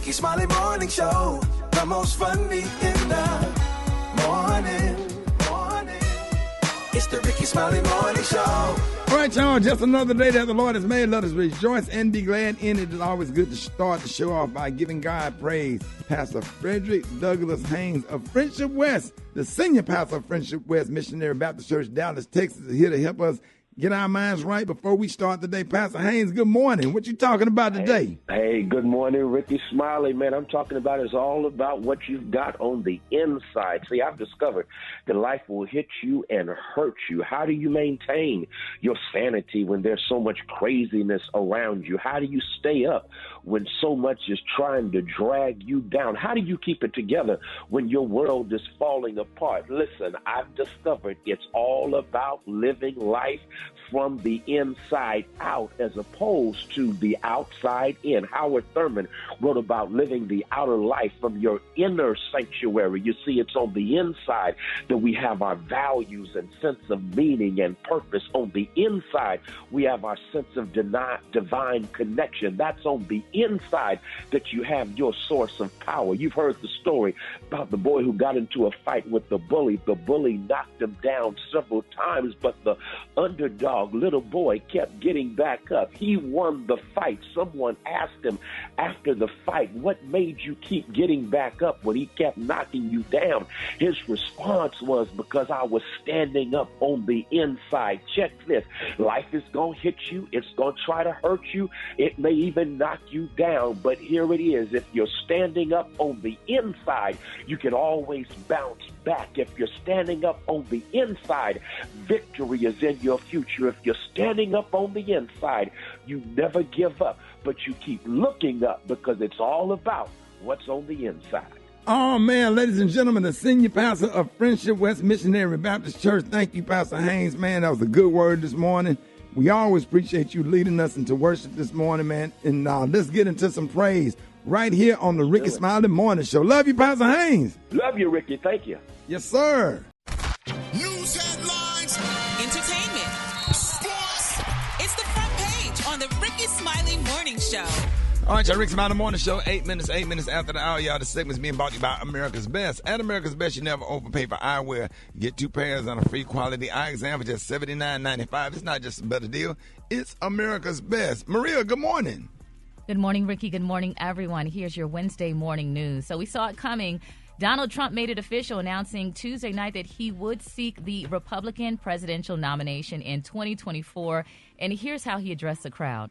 Rickey Smiley Morning Show, the most funny in the morning. It's the Rickey Smiley Morning Show. All right, y'all, just another day that the Lord has made. Let us rejoice and be glad in it. It's always good to start the show off by giving God praise. Pastor Frederick Douglass Haynes of Friendship West, the senior pastor of Friendship West Missionary Baptist Church, Dallas, Texas, is here to help us get our minds right before we start the day. Pastor Haynes, good morning. What you talking about today? Hey, good morning, Rickey Smiley. Man, I'm talking about is all about what you've got on the inside. See, I've discovered that life will hit you and hurt you. How do you maintain your sanity when there's so much craziness around you? How do you stay up when so much is trying to drag you down? How do you keep it together when your world is falling apart? Listen, I've discovered it's all about living life from the inside out as opposed to the outside in. Howard Thurman wrote about living the outer life from your inner sanctuary. You see, it's on the inside that we have our values and sense of meaning and purpose. On the inside, we have our sense of divine connection. That's on the inside that you have your source of power. You've heard the story about the boy who got into a fight with the bully. The bully knocked him down several times, but the underdog little boy kept getting back up. He won the fight. Someone asked him after the fight, what made you keep getting back up when he kept knocking you down? His response was, because I was standing up on the inside. Check this. Life is going to hit you. It's going to try to hurt you. It may even knock you down. But here it is. If you're standing up on the inside, you can always bounce back. If you're standing up on the inside, victory is in your future. If you're standing up on the inside, you never give up, but you keep looking up because it's all about what's on the inside. Oh, man, ladies and gentlemen, the senior pastor of Friendship West Missionary Baptist Church. Thank you, Pastor Haynes, man. That was a good word this morning. We always appreciate you leading us into worship this morning, man. And let's get into some praise right here on the Rickey Smiley Morning Show. Love you, Pastor Haynes. Love you, Rickey. Thank you. Yes, sir. News headlines, entertainment, sports. It's the front page on the Rickey Smiley Morning Show. All right, y'all, Rickey Smiley Morning Show, 8 minutes after the hour, y'all. The segment's being brought to you by America's Best. At America's Best, you never overpay for eyewear. Get 2 pairs on a free quality eye exam for just $79.95. It's not just a better deal. It's America's Best. Maria, good morning. Good morning, Rickey. Good morning, everyone. Here's your Wednesday morning news. So we saw it coming. Donald Trump made it official, announcing Tuesday night that he would seek the Republican presidential nomination in 2024. And here's how he addressed the crowd.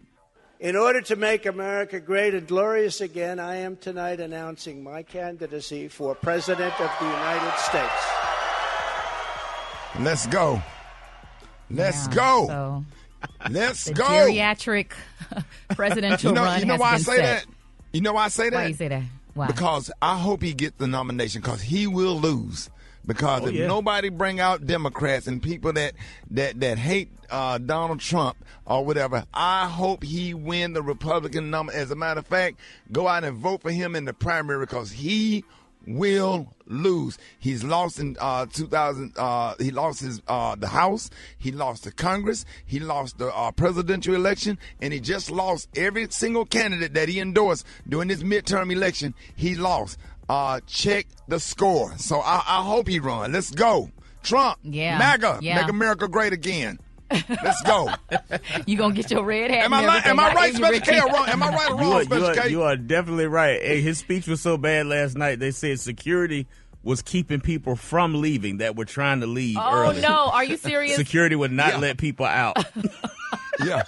In order to make America great and glorious again, I am tonight announcing my candidacy for President of the United States. Let's go. Let's go. Let's the go. Geriatric presidential run You know has why been I say set. that? You know why I say that? Why you say that? Why? Because I hope he gets the nomination, because he will lose. Because nobody bring out Democrats and people that hate Donald Trump or whatever, I hope he win the Republican nomination. As a matter of fact, go out and vote for him in the primary, because he will lose. He's lost in 2000. He lost the House. He lost the Congress. He lost the presidential election, and he just lost every single candidate that he endorsed during this midterm election. He lost. Check the score. So I hope he run. Let's go. Trump. Yeah. MAGA. Make America great again. Let's go. You gonna get your red hat? Am I right, Special K, or wrong? Am I right or wrong, Special K? You are definitely right. Hey, his speech was so bad last night, they said security was keeping people from leaving that were trying to leave early. Oh, no. Are you serious? Security would not let people out. Yeah.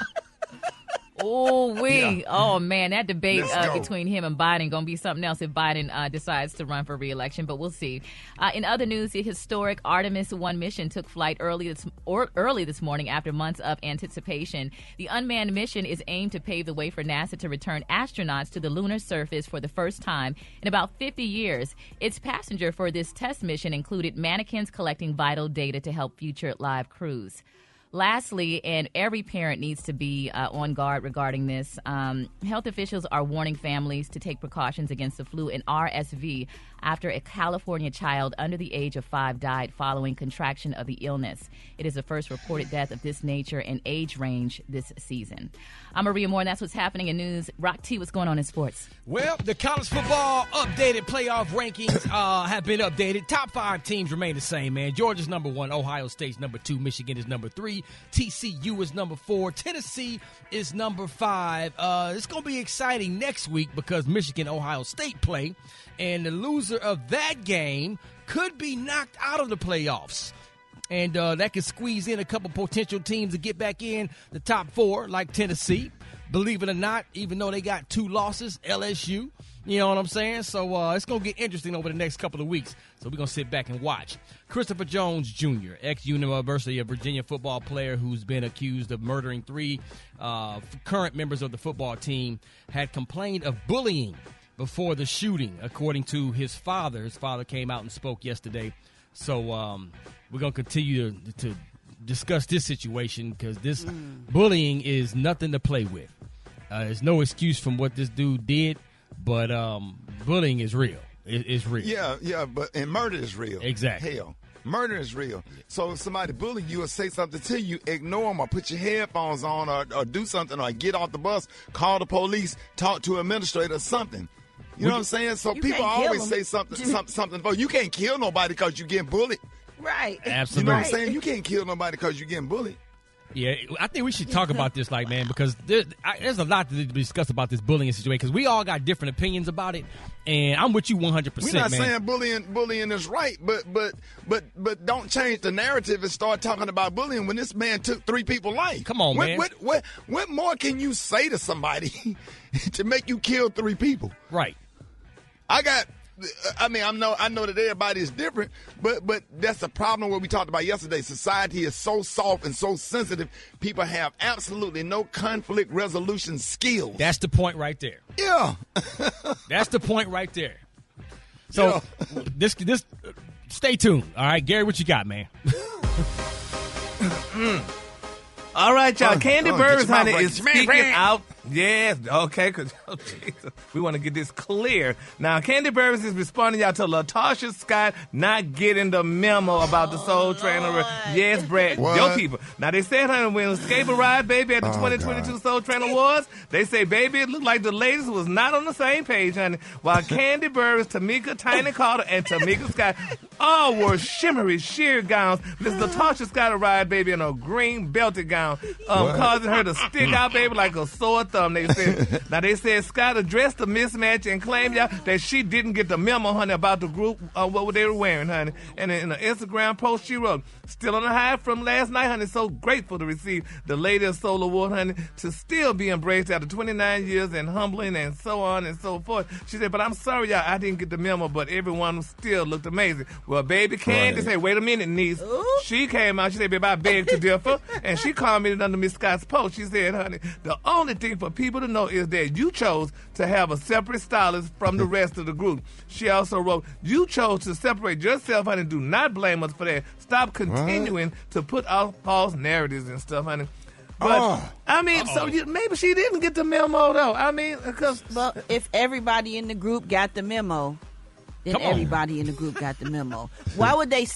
Oh, man, that debate between him and Biden going to be something else if Biden decides to run for re-election, but we'll see. In other news, the historic Artemis 1 mission took flight early this morning after months of anticipation. The unmanned mission is aimed to pave the way for NASA to return astronauts to the lunar surface for the first time in about 50 years. Its passenger for this test mission included mannequins collecting vital data to help future live crews. Lastly, and every parent needs to be on guard regarding this, health officials are warning families to take precautions against the flu and RSV after a California child under the age of 5 died following contraction of the illness. It is the first reported death of this nature and age range this season. I'm Maria Moore, and that's what's happening in news. Rock T, what's going on in sports? Well, the college football updated playoff rankings have been updated. Top 5 teams remain the same, man. Georgia's number 1, Ohio State's number 2, Michigan is number 3, TCU is number 4, Tennessee is number 5. It's going to be exciting next week because Michigan, Ohio State play, and the loser of that game could be knocked out of the playoffs. And that could squeeze in a couple potential teams to get back in the top 4, like Tennessee. Believe it or not, even though they got 2 losses, LSU, you know what I'm saying? So it's going to get interesting over the next couple of weeks. So we're going to sit back and watch. Christopher Jones Jr., ex-University of Virginia football player who's been accused of murdering 3 current members of the football team, had complained of bullying before the shooting, according to his father. His father came out and spoke yesterday. So we're going to continue to discuss this situation because this bullying is nothing to play with. There's no excuse from what this dude did, but bullying is real. It's real. Yeah, and murder is real. Exactly. Hell, murder is real. So if somebody bully you or say something to you, ignore them or put your headphones on or do something or get off the bus, call the police, talk to an administrator or something. You know what I'm saying? So people always say something. You can't kill nobody because you're getting bullied. Right. Absolutely. You know what I'm saying? You can't kill nobody because you're getting bullied. Yeah, I think we should talk about this, man, because there's a lot to discuss about this bullying situation because we all got different opinions about it, and I'm with you 100%. We're not saying bullying is right, but don't change the narrative and start talking about bullying when this man took 3 people's life. Come on, man. What more can you say to somebody to make you kill 3 people? Right. I know that everybody is different, but that's the problem what we talked about yesterday. Society is so soft and so sensitive. People have absolutely no conflict resolution skills. That's the point right there. Yeah. That's the point right there. So this stay tuned. All right, Gary, what you got, man? All right, y'all. Candy Burris, honey, is speaking out. Yes, okay, because we want to get this clear. Now, Candy Burris is responding, y'all, to LaTosha Scott not getting the memo about the Soul Trainer. Yes, Brad, your people. Now, they said, honey, when Escape a Ride, baby, at the 2022 Soul Trainer Awards, they say, baby, it looked like the ladies was not on the same page, honey. While Candy Burris, Tamika Tiny Carter, and Tamika Scott all wore shimmery sheer gowns. Miss LaTosha Scott arrived, baby, in a green belted gown, causing her to stick out, baby, like a sore thumb. They said Scott addressed the mismatch and claimed, y'all, that she didn't get the memo, honey, about the group, what they were wearing, honey. And in an Instagram post, she wrote, still on the high from last night, honey, so grateful to receive the Lady of Soul Award, honey, to still be embraced after 29 years and humbling and so on and so forth. She said, but I'm sorry, y'all, I didn't get the memo, but everyone still looked amazing. Well, baby Candy said, wait a minute, niece. Ooh. She came out, she said, baby, I beg to differ. And she commented under Miss Scott's post. She said, honey, the only thing for people to know is that you chose to have a separate stylist from the rest of the group. She also wrote, you chose to separate yourself, honey. Do not blame us for that. Stop continuing to put out false narratives and stuff, honey. But, maybe she didn't get the memo, though. I mean, because... Well, if everybody in the group got the memo, then everybody in the group got the memo. Why would they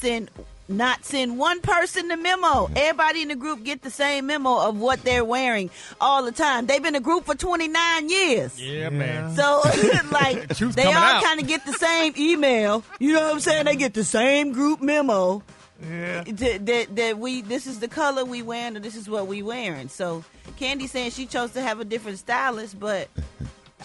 not send one person the memo? Everybody in the group get the same memo of what they're wearing all the time. They've been a group for 29 years. Yeah, man. So, they all kind of get the same email. You know what I'm saying? They get the same group memo. Yeah. This is the color we wearing, or this is what we wearing. So, Candy saying she chose to have a different stylist, but...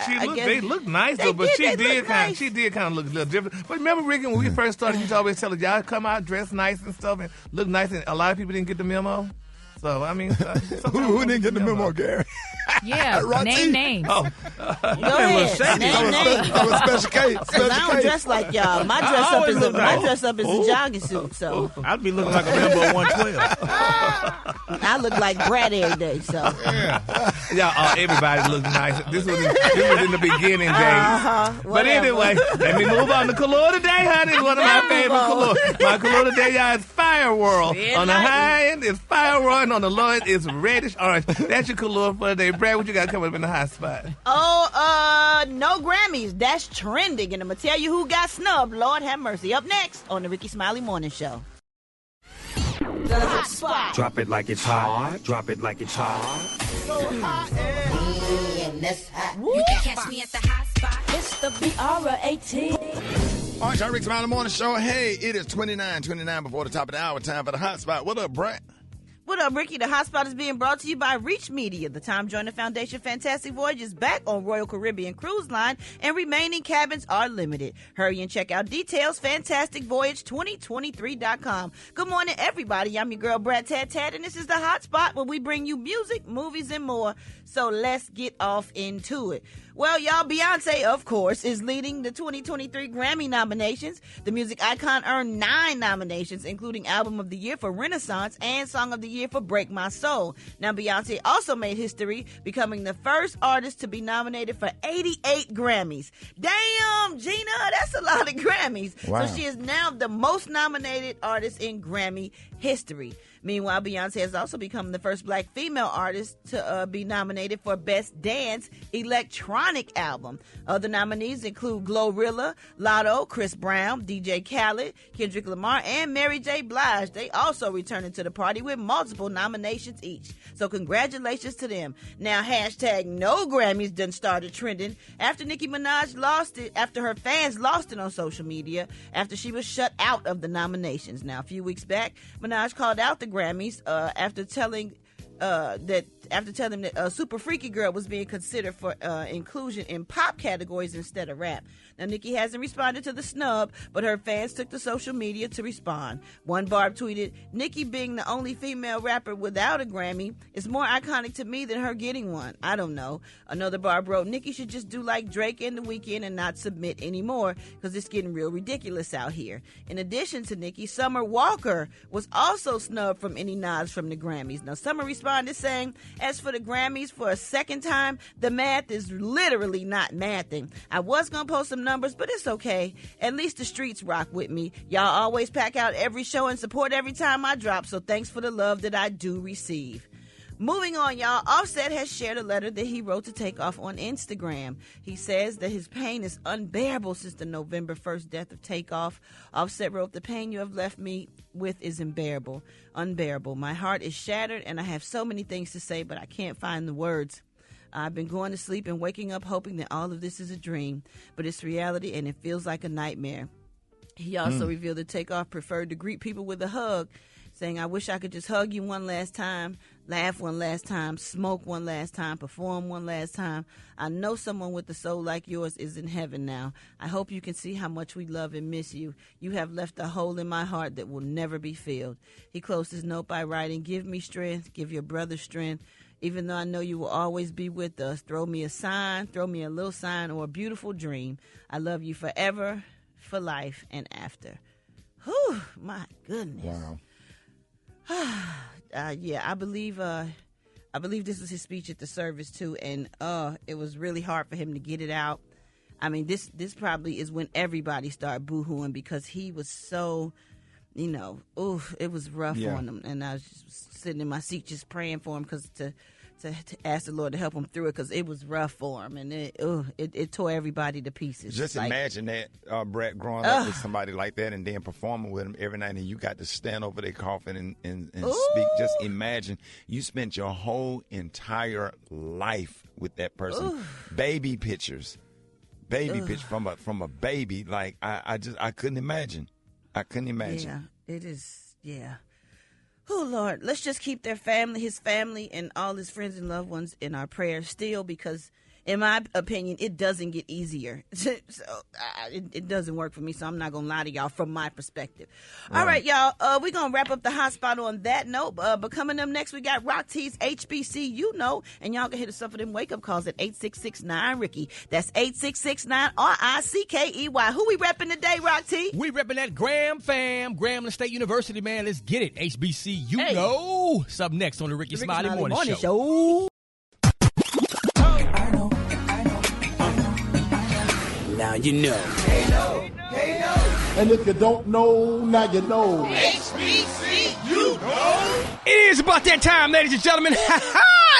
They look nice though, but she did kind of look a little different. But remember, Ricky, when we first started, you used to always tell us, y'all come out dressed nice and stuff and look nice, and a lot of people didn't get the memo. So, I mean... who didn't get the memo, Gary? Yeah, name names. Go ahead. Name names. Special case. I don't dress like y'all. My dress up is a jogging suit, so... I'd be looking like a member of 112. I look like Brad every day, so... Yeah, everybody looks nice. This was in the beginning days. But anyway, let me move on to color today, honey. It's one of my favorite colors. My color today, y'all, is Fire World. On the high end, it's Fire World, and on the low end, it's reddish orange. That's your color for today. Brad, Brad, what you got coming up in the hot spot? No Grammys. That's trending. And I'm going to tell you who got snubbed. Lord have mercy. Up next on the Rickey Smiley Morning Show. The hot spot. Drop it like it's hot. Drop it like it's hot. So hot. That's hot. You can catch me at the hot spot. It's the BR18. All right, y'all, Rickey Smiley Morning Show. Hey, it is 29 before the top of the hour. Time for the hot spot. What up, Brad? What up, Ricky? The hot spot is being brought to you by Reach Media. The Tom Joyner Foundation Fantastic Voyage is back on Royal Caribbean Cruise Line, and remaining cabins are limited. Hurry and check out details, fantasticvoyage2023.com. Good morning, everybody. I'm your girl, Brad Tad, and this is the hot spot where we bring you music, movies, and more. So let's get off into it. Well, y'all, Beyonce, of course, is leading the 2023 Grammy nominations. The music icon earned 9 nominations, including Album of the Year for Renaissance and Song of the Year for Break My Soul. Now, Beyonce also made history, becoming the first artist to be nominated for 88 Grammys. Damn, Gina, that's a lot of Grammys. Wow. So she is now the most nominated artist in Grammy history. Meanwhile, Beyonce has also become the first black female artist to be nominated for Best Dance Electronic Album. Other nominees include Glorilla, Lotto, Chris Brown, DJ Khaled, Kendrick Lamar, and Mary J. Blige. They also returning to the party with multiple nominations each. So congratulations to them. Now, hashtag no Grammys done started trending after Nicki Minaj lost it, after her fans lost it on social media, after she was shut out of the nominations. Now, a few weeks back, Minaj called out the Grammys after telling that Super Freaky Girl was being considered for inclusion in pop categories instead of rap. Now, Nicki hasn't responded to the snub, but her fans took to social media to respond. One Barb tweeted, "Nicki being the only female rapper without a Grammy is more iconic to me than her getting one. I don't know." Another Barb wrote, "Nicki should just do like Drake and The Weeknd and not submit anymore because it's getting real ridiculous out here." In addition to Nicki, Summer Walker was also snubbed from any nods from the Grammys. Now, Summer responded saying, "As for the Grammys, for a second time, the math is literally not mathing. I was going to post some numbers, but it's okay. At least the streets rock with me. Y'all always pack out every show and support every time I drop, so thanks for the love that I do receive." Moving on, y'all, Offset has shared a letter that he wrote to Takeoff on Instagram. He says that his pain is unbearable since the November 1st death of Takeoff. Offset wrote, "The pain you have left me with is unbearable. My heart is shattered, and I have so many things to say, but I can't find the words. I've been going to sleep and waking up hoping that all of this is a dream, but it's reality, and it feels like a nightmare." He also revealed that Takeoff preferred to greet people with a hug, saying, "I wish I could just hug you one last time, laugh one last time, smoke one last time, perform one last time. I know someone with a soul like yours is in heaven now. I hope you can see how much we love and miss you. You have left a hole in my heart that will never be filled." He closed his note by writing, "Give me strength, give your brother strength. Even though I know you will always be with us, throw me a sign, throw me a little sign or a beautiful dream. I love you forever, for life, and after." Whew, my goodness. Wow. Yeah, I believe this was his speech at the service too, and it was really hard for him to get it out. I mean, this probably is when everybody started boo-hooing because he was so, it was rough on him, and I was just sitting in my seat just praying for him because to ask the Lord to help him through it because it was rough for him, and it tore everybody to pieces. Just imagine that, Brett, growing up with somebody like that and then performing with him every night, and you got to stand over their coffin and speak. Just imagine you spent your whole entire life with that person. Ooh. Baby pictures from a baby. Like I couldn't imagine. Yeah, it is. Yeah. Oh, Lord, let's just keep his family, and all his friends and loved ones in our prayers still, because in my opinion, it doesn't get easier. It doesn't work for me, so I'm not going to lie to y'all from my perspective. Right. All right, y'all, we're going to wrap up the hot spot on that note. But coming up next, we got Rock T's HBCU, and y'all can hit us up for them wake-up calls at 866-9-RICKEY. That's 866-9-RICKEY. Who we repping today, Rock T? We repping that Graham fam, Grambling State University, man. Let's get it. HBCU, It's up next on the Rickey Smiley Morning Show. Now you know. Hey, no. And if you don't know, now you know. HBCU, It is about that time, ladies and gentlemen.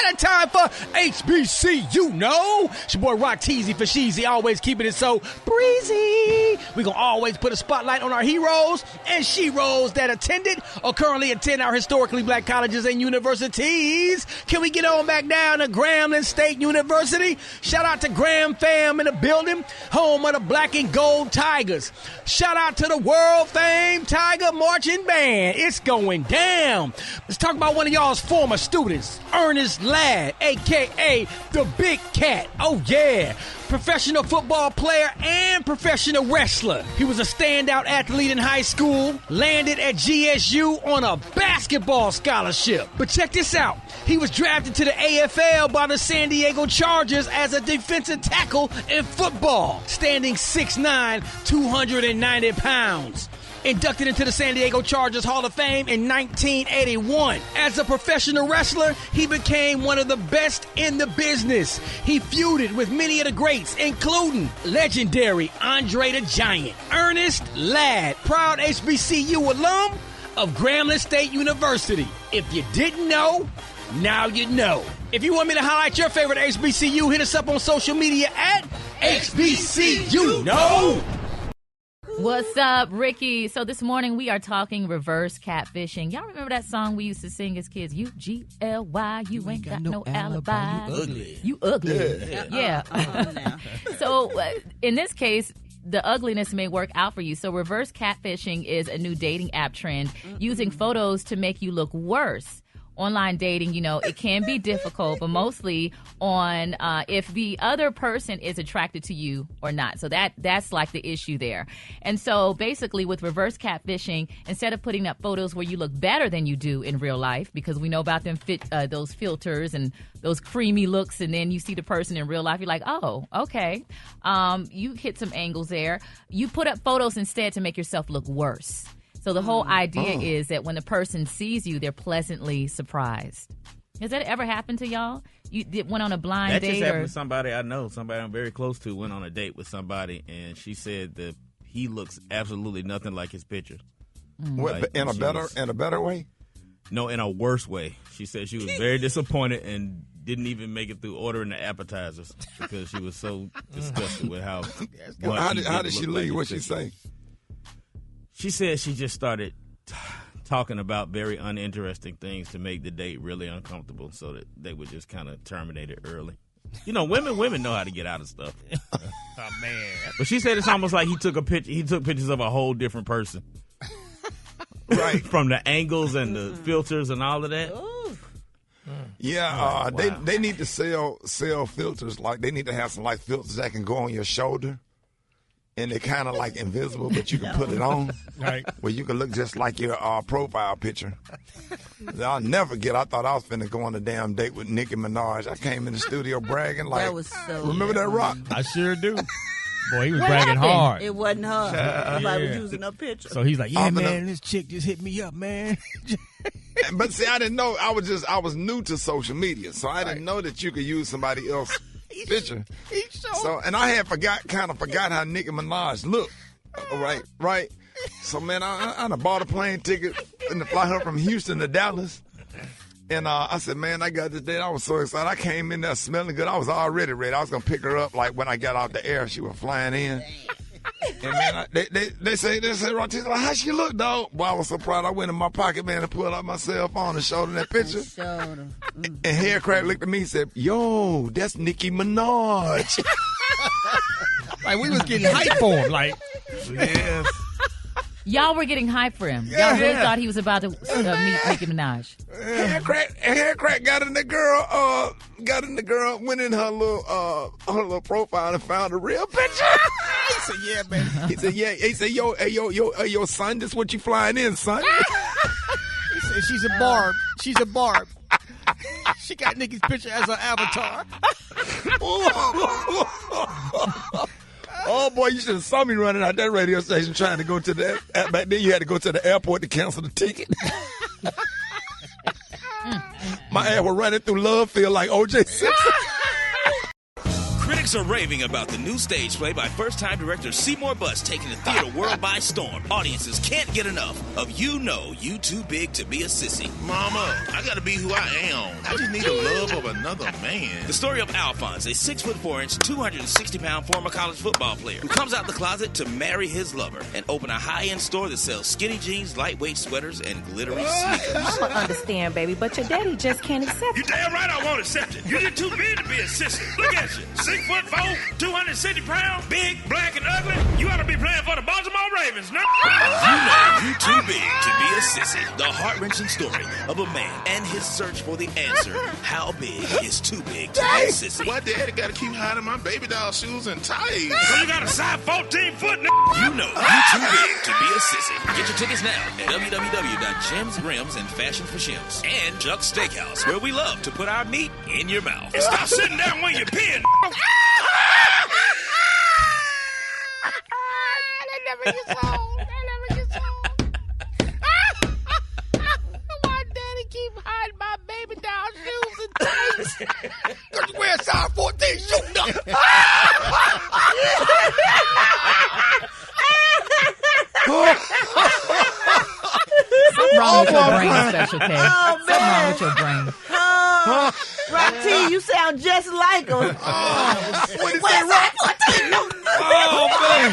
That time for HBCU, no? It's your boy Rock Teasy for Sheezy, always keeping it so breezy. We gonna always put a spotlight on our heroes and sheroes that attended or currently attend our historically black colleges and universities. Can we get on back down to Grambling State University? Shout out to Graham fam in the building, home of the black and gold Tigers. Shout out to the world famed Tiger Marching Band. It's going down. Let's talk about one of y'all's former students, Ernest Ladd, a.k.a. the Big Cat. Oh, yeah. Professional football player and professional wrestler. He was a standout athlete in high school, landed at GSU on a basketball scholarship. But check this out. He was drafted to the AFL by the San Diego Chargers as a defensive tackle in football, standing 6'9", 290 pounds. Inducted into the San Diego Chargers Hall of Fame in 1981. As a professional wrestler, he became one of the best in the business. He feuded with many of the greats, including legendary Andre the Giant. Ernest Ladd, proud HBCU alum of Grambling State University. If you didn't know, now you know. If you want me to highlight your favorite HBCU, hit us up on social media at HBCU. No! What's up, Ricky? So this morning we are talking reverse catfishing. Y'all remember that song we used to sing as kids? U-G-L-Y, you ain't got no alibi. You ugly. You ugly. Yeah. So in this case, the ugliness may work out for you. So reverse catfishing is a new dating app trend using photos to make you look worse. Online dating, you know, it can be difficult, but mostly on if the other person is attracted to you or not. So that's like the issue there. And so basically with reverse catfishing, instead of putting up photos where you look better than you do in real life, because we know about them those filters and those creamy looks, and then you see the person in real life, you're like, oh, okay. You hit some angles there. You put up photos instead to make yourself look worse. So the whole idea is that when the person sees you, they're pleasantly surprised. Has that ever happened to y'all? You went on a blind date? That just happened to somebody I know. Somebody I'm very close to went on a date with somebody, and she said that he looks absolutely nothing like his picture. What, like, in a better way? No, in a worse way. She said she was very disappointed and didn't even make it through ordering the appetizers because she was so disgusted with how. How did she leave? What'd she say? She said she just started talking about very uninteresting things to make the date really uncomfortable, so that they would just kind of terminate it early. You know, women know how to get out of stuff. Oh man! But she said it's almost like he took pictures of a whole different person, right? From the angles and the filters and all of that. Yeah, wow. They need to sell filters. Like they need to have some like filters that can go on your shoulder. And they're kind of like invisible, but you can put it on, right? Where you can look just like your profile picture. I'll never get. I thought I was finna go on a damn date with Nicki Minaj. I came in the studio bragging like, that was so remember that Rock? I sure do. Boy, he was bragging hard. It wasn't her. Somebody was using her picture. So he's like, yeah, man, this chick just hit me up, man. But see, I didn't know. I was new to social media, so I didn't know that you could use somebody else's picture. So, and I had forgot how Nicki Minaj looked. Right. So, man, I done bought a plane ticket and to fly her from Houston to Dallas. And I said, man, I got this date. I was so excited. I came in there smelling good. I was already ready. I was gonna pick her up like when I got out the air. She was flying in. And man, they say, Roti's like, how she look, dog? Boy, I was so proud. I went in my pocket, man, and pulled out my cell phone and showed her that picture. And Haircrack looked at me and said, yo, that's Nicki Minaj. Like, we was getting hyped for him. Like, yes. Y'all were getting hyped for him. Y'all really thought he was about to meet Nicki Minaj. Haircrack got in the girl, went in her little profile and found a real picture. He said, yeah, man. He said, yeah. He said, yo, son, this what you flying in, son? He said, she's a barb. She's a barb. She got Nicki's picture as her avatar. Oh, boy, you should have saw me running out that radio station trying to go to the – back then you had to go to the airport to cancel the ticket. My ass was running through Love Field like O.J. Simpson. Critics are raving about the new stage play by first-time director Seymour Butts taking the theater world by storm. Audiences can't get enough of You Know You Too Big to Be a Sissy. Mama, I gotta be who I am. I just need the love of another man. The story of Alphonse, a 6'4", 260-pound former college football player who comes out the closet to marry his lover and open a high-end store that sells skinny jeans, lightweight sweaters, and glittery sneakers. Mama understand, baby, but your daddy just can't accept You damn right I won't accept it. You're just too big to be a sissy. Look at you. 6'4", 260 pounds, big, black, and ugly. You ought to be playing for the Baltimore Ravens, no? You Know You Too Big to Be a Sissy. The heart-wrenching story of a man and his search for the answer. How big is too big to be a sissy? Why daddy gotta keep hiding my baby doll shoes and tights? So you got a size 14 foot, n***. You Know You Too Big to Be a Sissy. Get your tickets now at www.Gems, Rims, and Fashion for Shims. And Chuck's Steakhouse, where we love to put our meat in your mouth. And stop sitting down when you're peeing, n***. That never gets old. That never gets old. Why daddy keep hiding my baby doll shoes and tights? Cause you wear a size 14 shoe. Something wrong with your brain, Special K. Oh, Something wrong with your brain. Rock T, you sound just like him. What is that, Rock? Oh, man.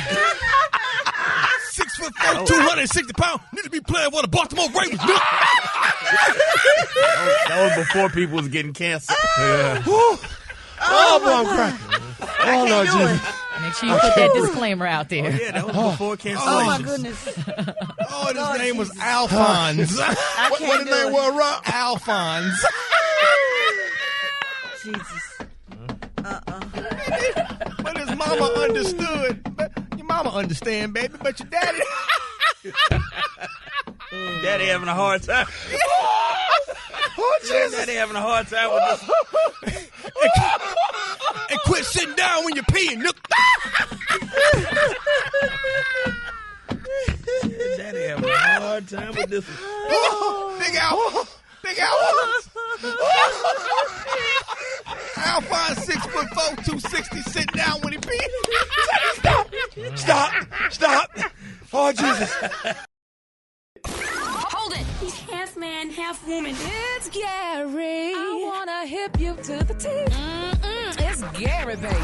6'4", 260 pounds. Need to be playing for the Baltimore Ravens. That was before people was getting cancer. Yeah. Oh, boy, I'm crying. Oh, Lord Jesus. Make sure you put that disclaimer out there. Yeah, that was before cancellation. Oh, my goodness. Oh, his name was Alphonse. What his name was, Rock? Alphonse. Jesus. But his mama understood. Your mama understand, baby, but your daddy. Daddy having a hard time. Oh, Jesus. Daddy having a hard time with this. And quit sitting down when you're peeing. Look. Daddy having a hard time with this. Big Al. Big Al. Alphonse 6'4", 260, sitting down when he pees. Stop. Oh, Jesus. Hold it. He's half man, half woman. It's Gary. I wanna hip you to the teeth. It's Gary, baby.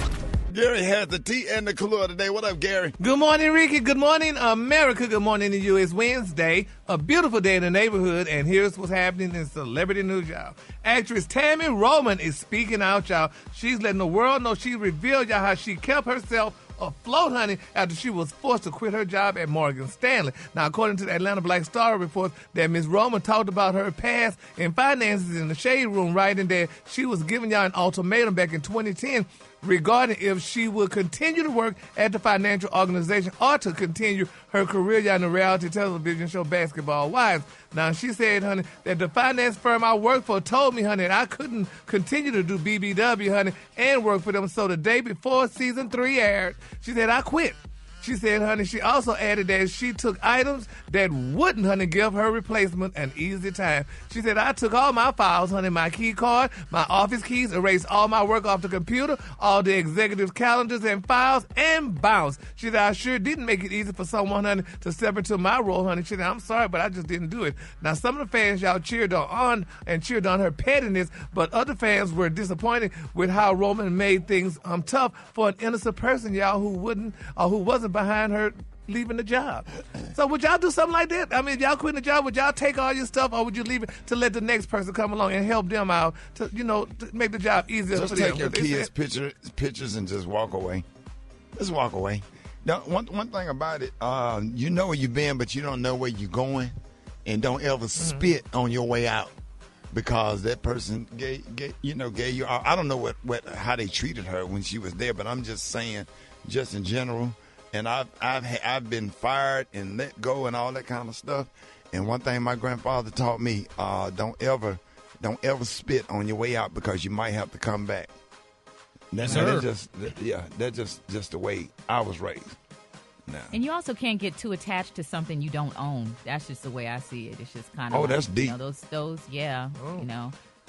Gary has the tea and the color today. What up, Gary? Good morning, Ricky. Good morning, America. Good morning to you. It's Wednesday, a beautiful day in the neighborhood, and here's what's happening in celebrity news, y'all. Actress Tamron Hall is speaking out, y'all. She's letting the world know she revealed, y'all, how she kept herself afloat, honey, after she was forced to quit her job at Morgan Stanley. Now, according to the Atlanta Black Star reports, that Ms. Roman talked about her past in finances in the Shade Room, writing that she was giving y'all an ultimatum back in 2010 regarding if she would continue to work at the financial organization or to continue her career in the reality television show Basketball Wives. Now, she said, honey, that the finance firm I work for told me, honey, that I couldn't continue to do BBW, honey, and work for them. So the day before season 3 aired, she said, I quit. She said, honey, she also added that she took items that wouldn't, honey, give her replacement an easy time. She said, I took all my files, honey, my key card, my office keys, erased all my work off the computer, all the executive calendars and files, and bounced. She said, I sure didn't make it easy for someone, honey, to step into my role, honey. She said, I'm sorry, but I just didn't do it. Now, some of the fans, y'all, cheered on her pettiness, but other fans were disappointed with how Roman made things tough for an innocent person, y'all, who wasn't behind her leaving the job. So would y'all do something like that? I mean, if y'all quit the job, would y'all take all your stuff, or would you leave it to let the next person come along and help them out to make the job easier Just for them? take your kids' pictures and just walk away. Just walk away. Now, one thing about it, you know where you've been, but you don't know where you're going, and don't ever spit on your way out, because that person gave you. I don't know how they treated her when she was there, but I'm just saying, just in general. And I've been fired and let go and all that kind of stuff. And one thing my grandfather taught me: don't ever spit on your way out, because you might have to come back. That's just the way I was raised. No. And you also can't get too attached to something you don't own. That's just the way I see it. It's just kind of that's deep. Those yeah.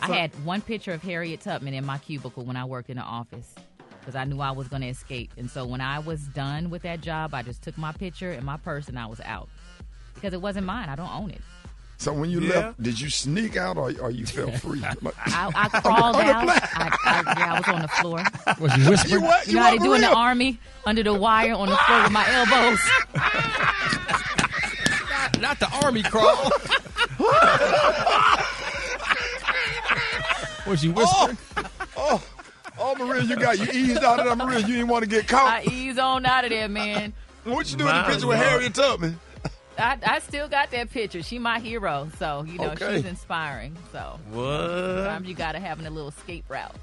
I had one picture of Harriet Tubman in my cubicle when I worked in the office. because I knew I was going to escape. And so when I was done with that job, I just took my picture and my purse and I was out because it wasn't mine. I don't own it. So when you left, did you sneak out or you felt free? I crawled out. I was on the floor. Was you whispering? You know how they do in the Army, under the wire on the floor with my elbows. Not the Army crawl. Was you whispering? Oh, Maria, you eased out of there, Maria. You didn't want to get caught. I eased on out of there, man. What you doing in the picture with Harriet Tubman? I still got that picture. She my hero, so she's inspiring. So sometimes you gotta have a little escape route.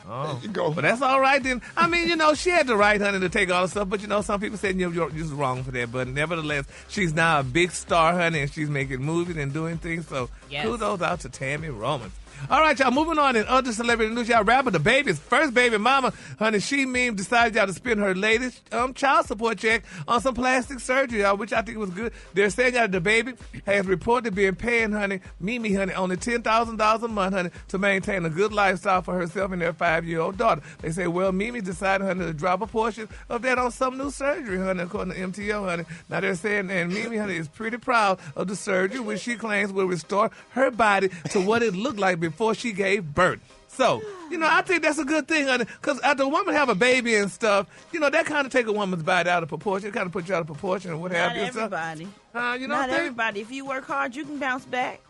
Oh, but that's all right then. I mean, she had the right, honey, to take all the stuff. But some people said you're just wrong for that. But nevertheless, she's now a big star, honey, and she's making movies and doing things. So kudos out to Tammy Roman. All right, y'all, moving on in other celebrity news. Y'all, rapper DaBaby's first baby mama, honey, she decided y'all to spend her latest child support check on some plastic surgery, y'all, which I think was good. They're saying y'all DaBaby has reported being paying, honey, Mimi, honey, only $10,000 a month, honey, to maintain a good lifestyle for herself and their 5-year-old daughter. They say, well, Mimi decided, honey, to drop a portion of that on some new surgery, honey, according to MTO, honey. Now they're saying, and Mimi, honey, is pretty proud of the surgery, which she claims will restore her body to what it looked like before she gave birth. So, I think that's a good thing, honey, because after a woman have a baby and stuff, that kind of take a woman's body out of proportion. It kind of puts you out of proportion and what have you. Not everybody. Not everybody. If you work hard, you can bounce back.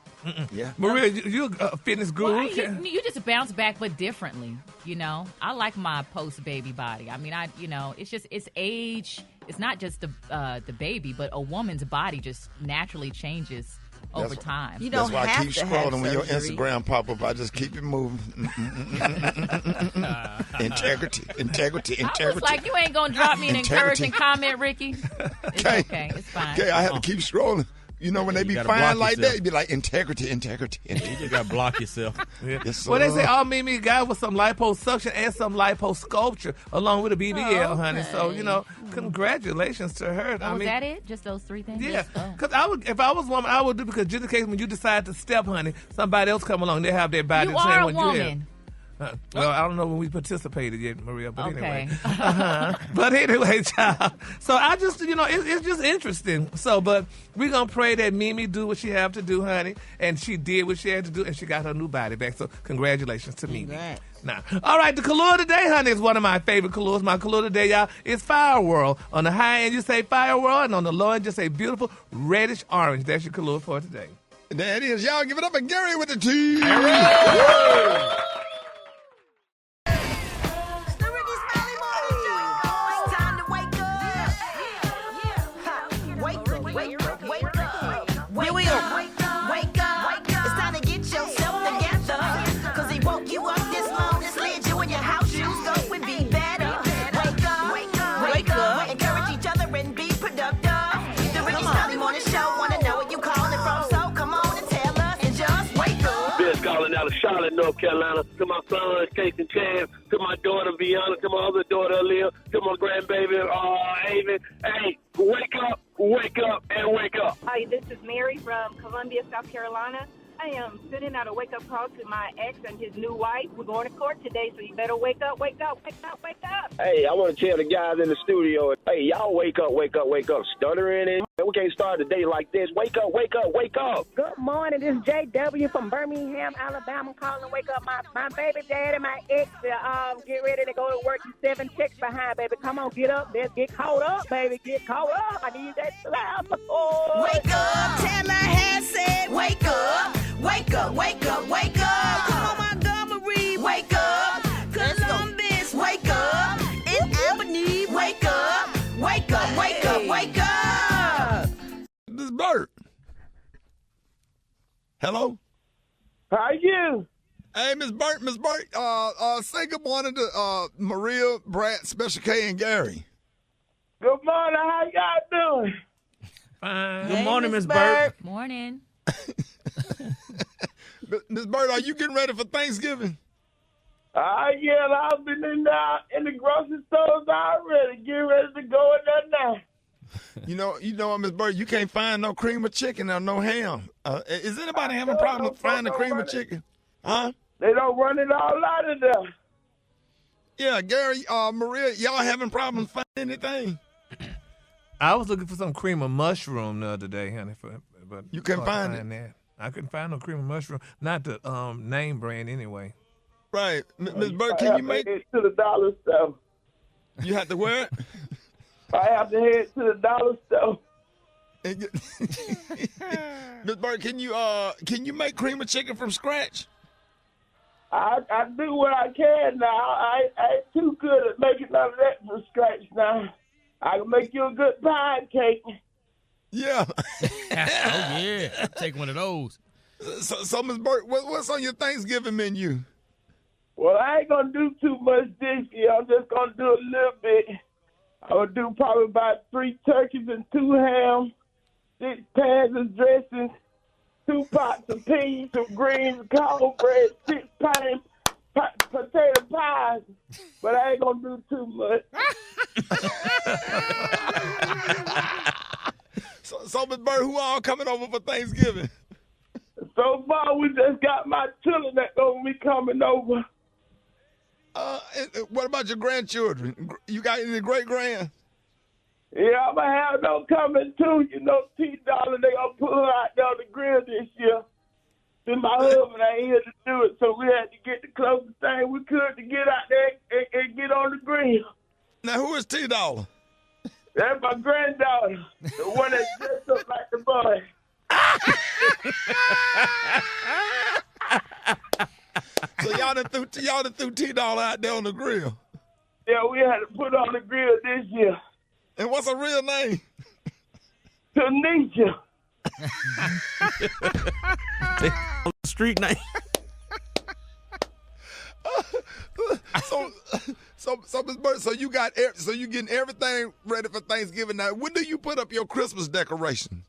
Yeah. Maria, you're a fitness guru. Well, you just bounce back, but differently, I like my post-baby body. I mean, it's age. It's not just the baby, but a woman's body just naturally changes over time. That's why I keep scrolling when your Instagram pop up. I just keep it moving. Integrity. I was like, you ain't gonna drop me an encouraging comment, Ricky. It's okay. It's fine. Okay, I have to keep scrolling. When they be fine like that, you be like, integrity. You just got to block yourself. Yes, well, they say all Mimi got was some liposuction and some liposculpture along with a BBL, honey. So, congratulations to her. Was that it? Just those three things? Yeah. Because if I was a woman, I would do, because just in case when you decide to step, honey, somebody else come along, they have their body. You are a woman. Well, I don't know when we participated yet, Maria, but okay. Anyway. But anyway, child. So I just, it's just interesting. So, but we're going to pray that Mimi do what she have to do, honey. And she did what she had to do, and she got her new body back. So congratulations to Mimi. Now, all right, the color today, honey, is one of my favorite colors. My color today, y'all, is Fire World. On the high end, you say Fire World, and on the low end, just say beautiful reddish orange. That's your color for today. There it is. Y'all give it up and Gary with the T. Charlotte, North Carolina, to my son, Casey Chance, to my daughter, Vianna, to my other daughter, Aaliyah, to my grandbaby, Ava. Hey, wake up, and wake up. Hi, this is Mary from Columbia, South Carolina. I am sending out a wake-up call to my ex and his new wife. We're going to court today, so you better wake up. Hey, I want to tell the guys in the studio, hey, y'all wake up. Stuttering and we can't start the day like this. Wake up. Good morning. This is JW from Birmingham, Alabama, calling to wake up my baby daddy, my ex, get ready to go to work. You 7 checks behind, baby. Come on, get up. Let's get caught up, baby. Get caught up. I need that slap. Oh. Wake up. Taylor has said, wake up. Wake up. Come on, Montgomery. Wake up. Columbus. Wake up. In Albany. Wake up. This is Bert. Hello? How you? Hey, Miss Bert. Say good morning to Maria, Brad, Special K, and Gary. Good morning. How y'all doing? Fine. Good morning, Miss Bert. Morning. Miss Bird, are you getting ready for Thanksgiving? Yeah, I've been in the grocery stores already. Get ready to go in there now. You know what, Miss Bird, you can't find no cream of chicken or no ham. Is anybody having a problem finding cream of chicken? Huh? They don't run it all out of there. Yeah, Gary, Maria, y'all having problems finding anything? I was looking for some cream of mushroom the other day, honey, but you couldn't find it. That. I couldn't find no cream of mushroom. Not the name brand anyway. Right, Ms. Burke, can you make it to the dollar store? You have to wear it. I have to head to the dollar store. Ms. Burke, can you make cream of chicken from scratch? I do what I can now. I ain't too good at making none of that from scratch now. I can make you a good pancake. Yeah. Oh, yeah. Take one of those. So Ms. Burke, what's on your Thanksgiving menu? Well, I ain't going to do too much this year. I'm just going to do a little bit. I'm going to do probably about 3 turkeys and 2 ham, 6 pans of dressings, 2 pots of peas, some greens, cornbread, 6 pounds potato pies. But I ain't going to do too much. So Ms. Burke, who all coming over for Thanksgiving? So far, we just got my children that gonna be coming over. What about your grandchildren? You got any great-grands? Yeah, I'm gonna have them coming too. You know, T-Dollar, they gonna put her out there on the grill this year. Then my husband ain't here to do it, so we had to get the closest thing we could to get out there and get on the grill. Now, who is T-Dollar? That's my granddaughter, the one that dressed up like the boy. So y'all done threw T-Dollar out there on the grill? Yeah, we had to put her on the grill this year. And what's her real name? Tanisha. Street name. So Ms. Burke, so you getting everything ready for Thanksgiving now. When do you put up your Christmas decoration?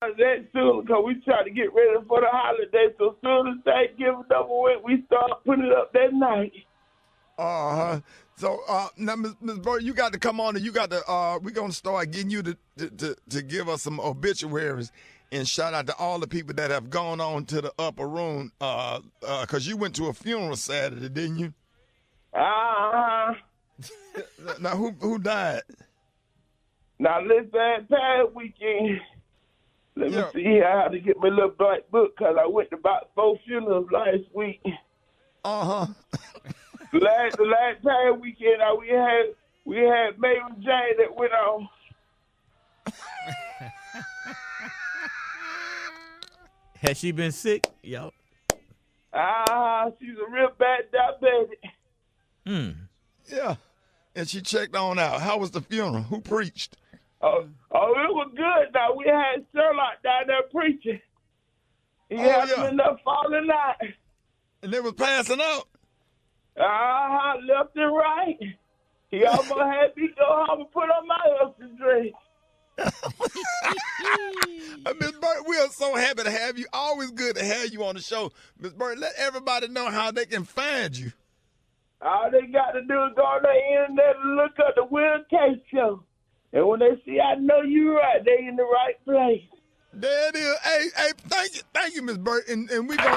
That soon, because we try to get ready for the holiday. So soon as Thanksgiving over with, we start putting it up that night. So now, Ms. Burke, you got to come on and you got to. We're gonna start getting you to give us some obituaries and shout out to all the people that have gone on to the upper room. Because you went to a funeral Saturday, didn't you? Now who died? Now listen, past weekend. Let me see here. I had to get my little black book because I went to about 4 funerals last week. The last past weekend, we had Mabel Jane that went on. Has she been sick? Yo. She's a real bad diabetic. Yeah. And she checked on out. How was the funeral? Who preached? Oh, it was good. Now, we had Sherlock down there preaching. He had been up falling out. And they was passing out? Left and right. He almost had me go home and put on my husband's dress. Ms. Burke, we are so happy to have you. Always good to have you on the show. Ms. Burke, let everybody know how they can find you. All they got to do is go on the internet and look up the Will Case Show. And when they see I know you're right, they in the right place. There it is. Hey, thank you, Ms. Burke. And we're gonna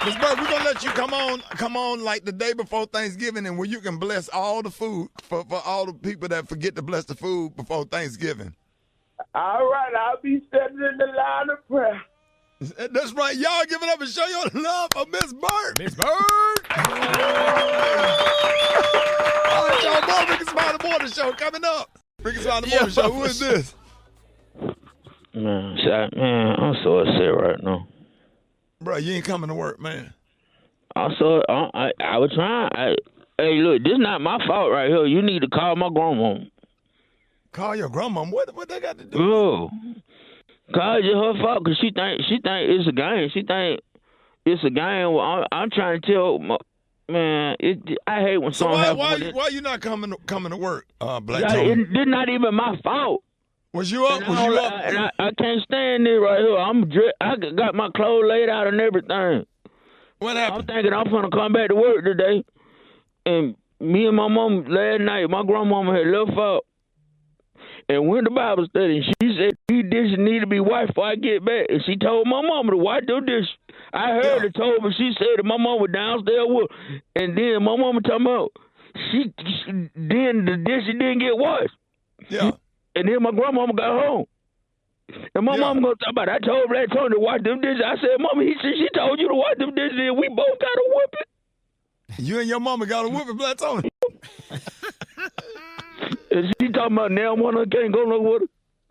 Ms. Burke, we're gonna let you come on like the day before Thanksgiving, and where you can bless all the food for all the people that forget to bless the food before Thanksgiving. All right, I'll be standing in the line of prayer. That's right. Y'all give it up and show your love for Miss Burke. Miss Burke. All right, y'all. More Rickey Smiley Morning Show coming up. Rickey Smiley Morning Show. Who is this? Man, I'm so upset right now. Bro, you ain't coming to work, man. I was trying. Hey, look, this is not my fault right here. You need to call my grandma. Call your grandma? What they got to do? Oh. Cause it's her fault, cause she think it's a game. She think it's a game. Well, I'm trying to tell man. I hate when so something why you not coming to work, Black Tony? It's not even my fault. Was you up? I can't stand this right here. I got my clothes laid out and everything. What happened? I'm thinking I'm gonna come back to work today, and me and my mom last night, my grandmama had left out. and went to Bible study. And she said, these dishes need to be washed before I get back. And she told my mama to wash those dishes. I heard her told me. She said that my mama was downstairs with her. And then my mama talking about, then the dishes didn't get washed. Yeah. And then my grandmama got home. And my mama gonna talk about it. I told her to wash them dishes. I said, Mama, she told you to wash them dishes, and we both got a whipping. You and your mama got a whipping, Black Tony. And she talking about now one of can't go nowhere.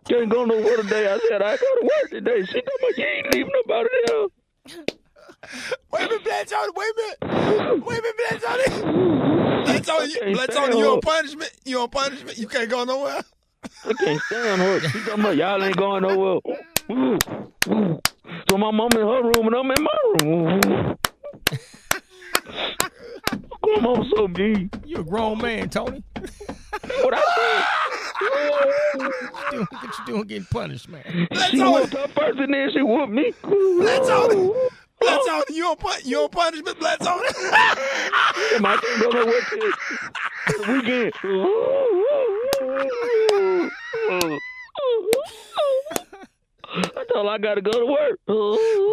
Can't go nowhere today. I said, I go to work today. She talking about you ain't leaving nobody else. Wait a minute, Black Tony. Wait a minute, Black Tony. Black Tony, you on punishment? You on punishment? You can't go nowhere? I can't stand her. She talking about y'all ain't going nowhere. So my mama in her room and I'm in my room. Grandma's so mean. You a grown man, Tony. What I said? What you doing getting punished, man? She whooped her first and then she whooped me. Black Tony, you on punishment, Black Tony? I can't go nowhere till the weekend. I told her I gotta go to work.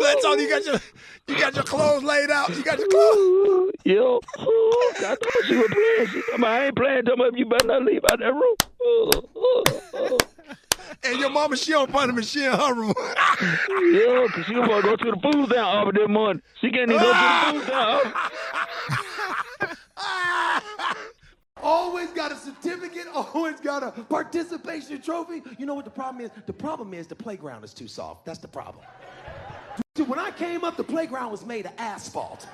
Black Tony, you got your clothes laid out. You got your clothes. Yo, I thought she was playing. She told me I ain't playing. Told me you better not leave out that room. And your mama, she on punishment. She in her room. Yeah, because she want to go to the food stamp office that morning. She can't even go to the food stamp office. Always got a certificate, always got a participation trophy. You know what the problem is? The problem is the playground is too soft. That's the problem. Dude, when I came up, the playground was made of asphalt.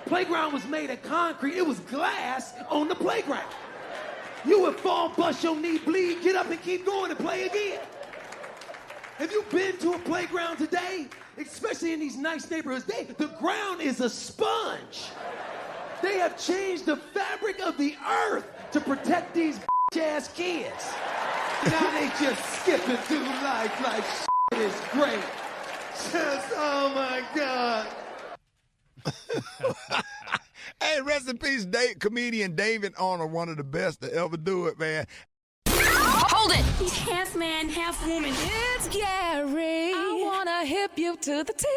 Playground was made of concrete. It was glass on the playground. You would fall, bust your knee, bleed, get up and keep going and play again. Have you been to a playground today? Especially in these nice neighborhoods, the ground is a sponge. They have changed the fabric of the earth to protect these ass kids. Now they just skipping through life like shit is great. Just, oh my God. Hey, rest in peace, comedian David Arnold, one of the best to ever do it, man. Hold it! He's half man, half woman. It's Gary. I wanna hip you to the T.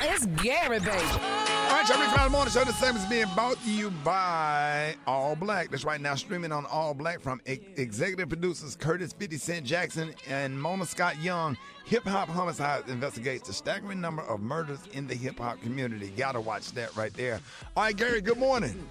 It's Gary, baby. All right, y'all, Friday morning show. The same is being brought to you by All Black. That's right now streaming on All Black from executive producers Curtis 50 Cent Jackson and Mona Scott Young. Hip Hop Homicide investigates the staggering number of murders in the hip hop community. Gotta watch that right there. All right, Gary, good morning.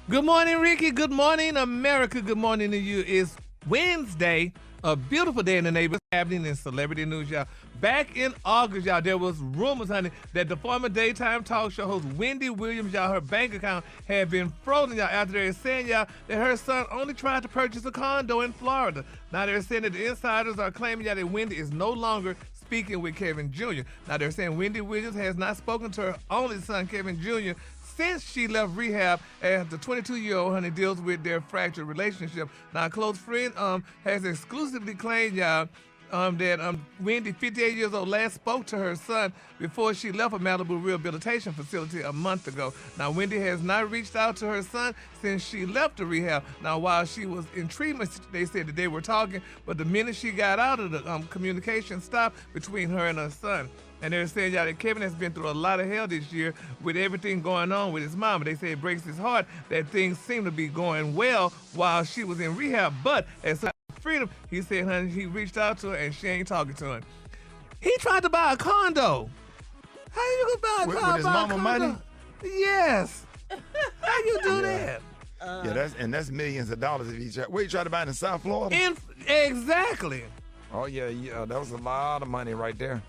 Good morning, Ricky. Good morning, America. Good morning to you. It's Wednesday, a beautiful day in the neighborhood happening in celebrity news, y'all. Back in August, y'all, there was rumors, honey, that the former daytime talk show host Wendy Williams, y'all, her bank account had been frozen, y'all, after they're saying, y'all, that her son only tried to purchase a condo in Florida. Now they're saying that the insiders are claiming, y'all, that Wendy is no longer speaking with Kevin Jr. Now they're saying Wendy Williams has not spoken to her only son, Kevin Jr., since she left rehab, and the 22-year-old honey deals with their fractured relationship. Now, a close friend has exclusively claimed, y'all, that Wendy, 58 years old, last spoke to her son before she left a Malibu rehabilitation facility a month ago. Now, Wendy has not reached out to her son since she left the rehab. Now, while she was in treatment, they said that they were talking, but the minute she got out of the communication stopped between her and her son. And they're saying, y'all, that Kevin has been through a lot of hell this year with everything going on with his mama. They say it breaks his heart that things seem to be going well while she was in rehab. But as freedom, he said, honey, he reached out to her and she ain't talking to him. He tried to buy a condo. How you gonna buy a condo? With his mama money? Yes. How you do that? Yeah, that's millions of dollars if he tried. Where you try to buy it in South Florida? Exactly. Oh yeah, that was a lot of money right there.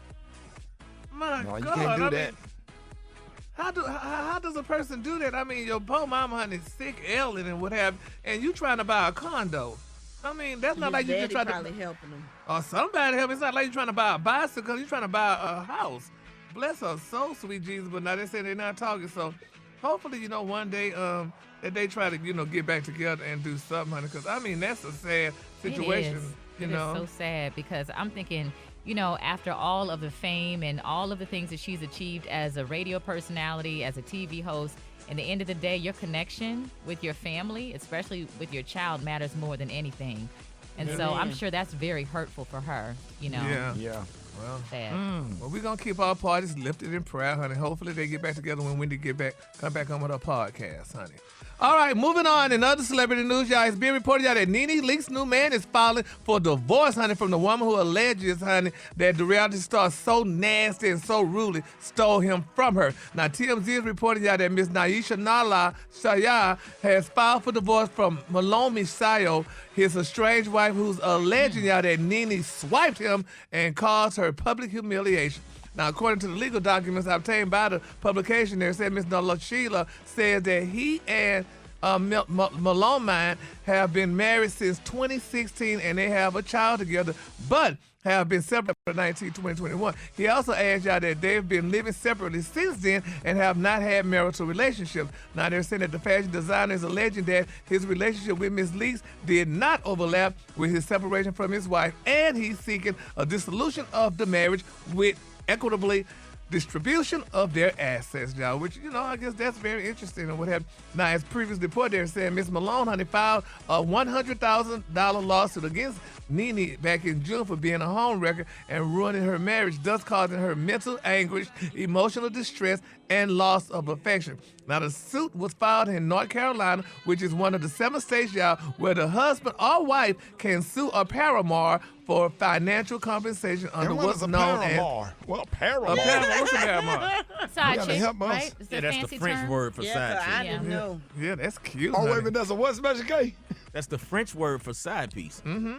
My no, God, you can't do that. Mean, how does a person do that? I mean, your poor mama, honey, sick, ailing, and what have, and you trying to buy a condo. I mean, that's not like you just trying to. Probably helping him. Or somebody help. It's not like you're trying to buy a bicycle. You're trying to buy a house. Bless her soul, sweet Jesus. But now they say they're not talking. So hopefully, one day that they try to, get back together and do something, honey. Because I mean, that's a sad situation. It is so sad because I'm thinking, after all of the fame and all of the things that she's achieved as a radio personality, as a TV host, in the end of the day, your connection with your family, especially with your child, matters more than anything. And so I'm sure that's very hurtful for her, you know. Yeah. Well, sad. Well, we're going to keep our parties lifted in prayer, honey. Hopefully they get back together when Wendy come back on with her podcast, honey. All right, moving on. In other celebrity news, y'all, it's being reported y'all that Nene Leakes' new man is filing for divorce, honey, from the woman who alleges, honey, that the reality star so nasty and so rudely stole him from her. Now, TMZ is reporting y'all that Miss Naisha Nala Shaya has filed for divorce from Malome Sayo, his estranged wife, who's alleging y'all that Nene swiped him and caused her public humiliation. Now, according to the legal documents obtained by the publication, there said Ms. Sheila says that he and Malone have been married since 2016 and they have a child together, but have been separate from 2021. He also asked y'all that they've been living separately since then and have not had marital relationships. Now, they're saying that the fashion designer is alleging that his relationship with Ms. Leakes did not overlap with his separation from his wife, and he's seeking a dissolution of the marriage with equitably distribution of their assets, y'all, which, you know, I guess that's very interesting and what have. Now, as previously reported, they're saying Miss Malone, honey, filed a $100,000 lawsuit against Nene back in June for being a homewrecker and ruining her marriage, thus causing her mental anguish, emotional distress, and loss of affection. Now, the suit was filed in North Carolina, which is one of the 7 states, y'all, where the husband or wife can sue a paramour for financial compensation under what's known as... Well, paramour. What's a paramour? Side chick, right? Yeah, that's the French word for side chick. I didn't know. Yeah, that's cute. Oh, honey. wait a minute, that's a what, Special K? That's the French word for side piece. Mm-hmm.